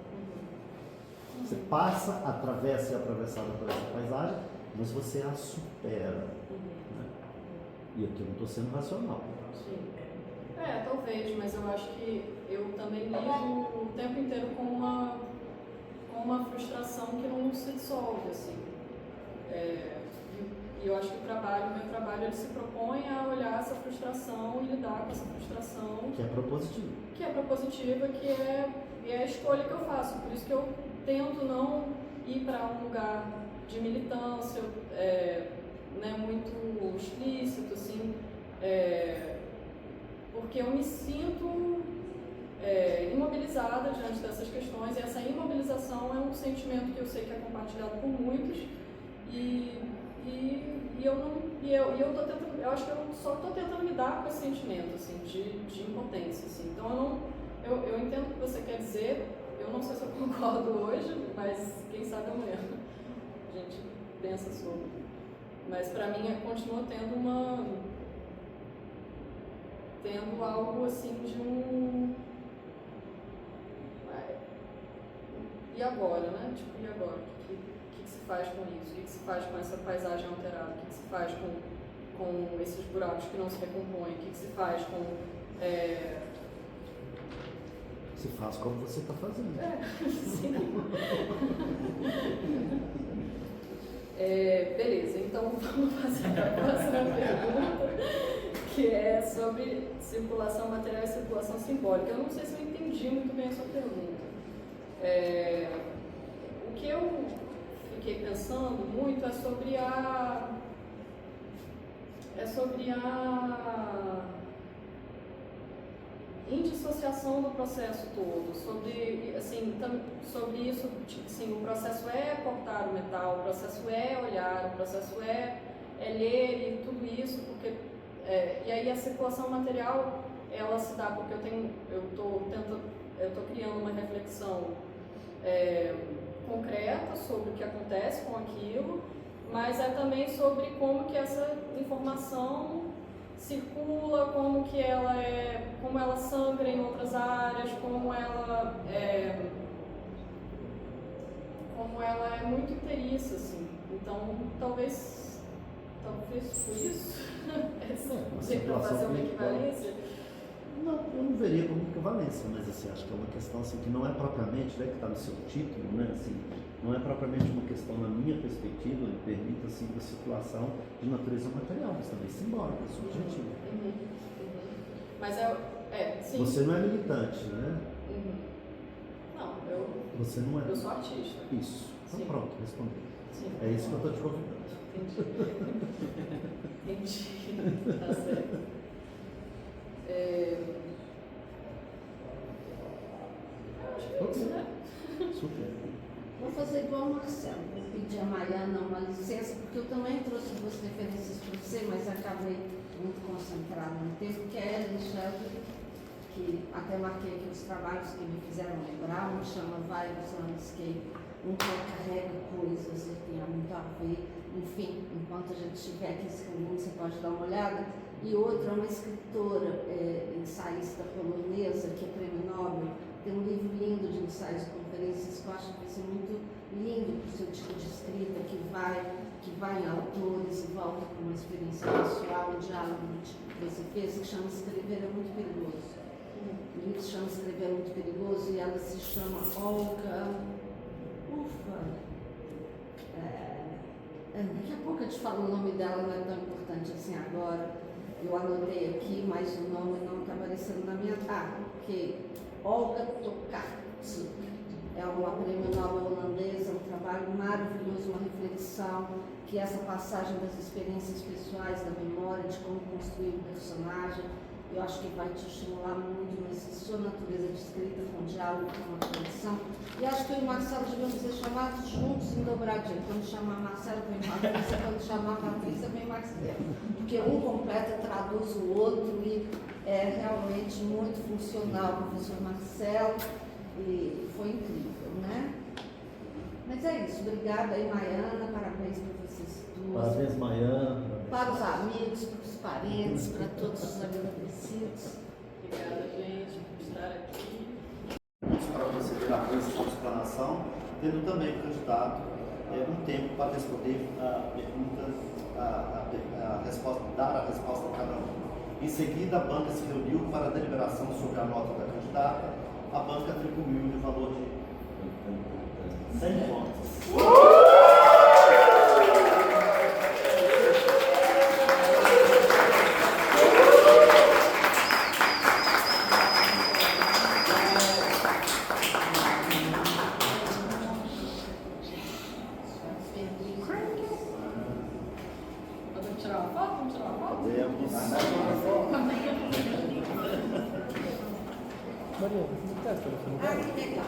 Você passa, atravessa e é atravessado por essa paisagem, mas você a supera. Né? E aqui eu não estou sendo racional. Sim. Talvez, mas eu acho que eu também lido o tempo inteiro com uma frustração que não se dissolve, assim. E eu acho que o meu trabalho, ele se propõe a olhar essa frustração e lidar com essa frustração. Que é propositiva. Que é propositiva, que é a escolha que eu faço. Por isso que eu tento não ir para um lugar de militância, né, muito explícito, assim, porque eu me sinto imobilizada diante dessas questões, e essa imobilização é um sentimento que eu sei que é compartilhado por muitos, eu acho que eu só estou tentando lidar com esse sentimento, assim, de impotência, assim. Então eu entendo o que você quer dizer. Eu não sei se eu concordo hoje, mas quem sabe amanhã a gente pensa sobre. Mas para mim continua tendo algo assim de um... E agora, né? Tipo, e agora? O que se faz com isso? O que se faz com essa paisagem alterada? O que se faz com esses buracos que não se recompõem? O que se faz com... Se faz como você está fazendo. Sim. Beleza, então vamos fazer a próxima pergunta, que é sobre circulação material e circulação simbólica. Eu não sei se eu entendi muito bem a sua pergunta. O que eu fiquei pensando muito é sobre a indissociação do processo todo, sobre isso, tipo, assim, o processo é cortar o metal, o processo é olhar, o processo é ler e tudo isso, porque e aí a circulação material ela se dá porque eu estou criando uma reflexão concreta sobre o que acontece com aquilo, mas é também sobre como que essa informação circula, como ela sangra em outras áreas, como ela é muito inteiriça, assim. Então, talvez Talvez por isso. Uma Você para situação fazer uma que- equivalência? Não, eu não veria como equivalência, mas assim, acho que é uma questão assim, que não é propriamente, né, que está no seu título, né, assim, não é propriamente uma questão, na minha perspectiva, me permite assim, uma situação de natureza material, mas também simbólica, subjetiva. Mas sim. Você não é militante, né? Não, eu Você não é. sou artista. Isso. Então Sim. pronto, respondi. Sim. É isso que eu estou te convidando. Entendi. Tá certo. Acho que é isso, né? Super. Vou fazer igual o Marcelo, vou pedir a Mariana uma licença, porque eu também trouxe duas referências para você, mas acabei muito concentrada no tempo, que é Ellen Shelby, que até marquei aqui os trabalhos que me fizeram lembrar, um chama Vibes Landscape, um que carrega coisas e tem muito a ver, enfim, enquanto a gente estiver aqui escrevendo, você pode dar uma olhada. E outra é uma escritora, ensaísta polonesa, que é prêmio Nobel, tem um livro lindo de ensaios e conferências que eu acho que vai ser muito lindo para o seu tipo de escrita, que vai em autores e volta para uma experiência pessoal, um diálogo do tipo que você fez, que chama Escrever é Muito Perigoso. O livro se chama Escrever é Muito Perigoso e ela se chama Olga. Daqui a pouco eu te falo o nome dela, não é tão importante assim agora. Eu anotei aqui, mas o nome não está aparecendo na minha. Ok. Olga Tokarczuk. É uma prêmio Nobel holandesa, um trabalho maravilhoso, uma reflexão, que essa passagem das experiências pessoais, da memória, de como construir um personagem, eu acho que vai te estimular muito nessa sua natureza de escrita, com diálogo, com uma tradição. E acho que eu e o Marcelo devemos ser chamados juntos em dobradinho. Quando chamar Marcelo, vem Patrícia, quando chamar Patrícia, vem Marcelo. Porque um completa, traduz o outro e é realmente muito funcional, o professor Marcelo, e foi incrível, né? Mas é isso, obrigada aí, Maiana, parabéns para vocês duas. Parabéns, Maiana. Para os amigos, para os parentes, para todos os agradecidos. Obrigada, gente, por estar aqui. Para você ver a coisa de explanação, tendo também o candidato um tempo para responder a pergunta, a resposta, dar a resposta a cada um. Em seguida, a banca se reuniu para a deliberação sobre a nota da candidata. A banca atribuiu-lhe o valor de 100 pontos. Vamos tirar uma foto? Vamos tirar uma foto? Maria, você não quer telefone? Que legal.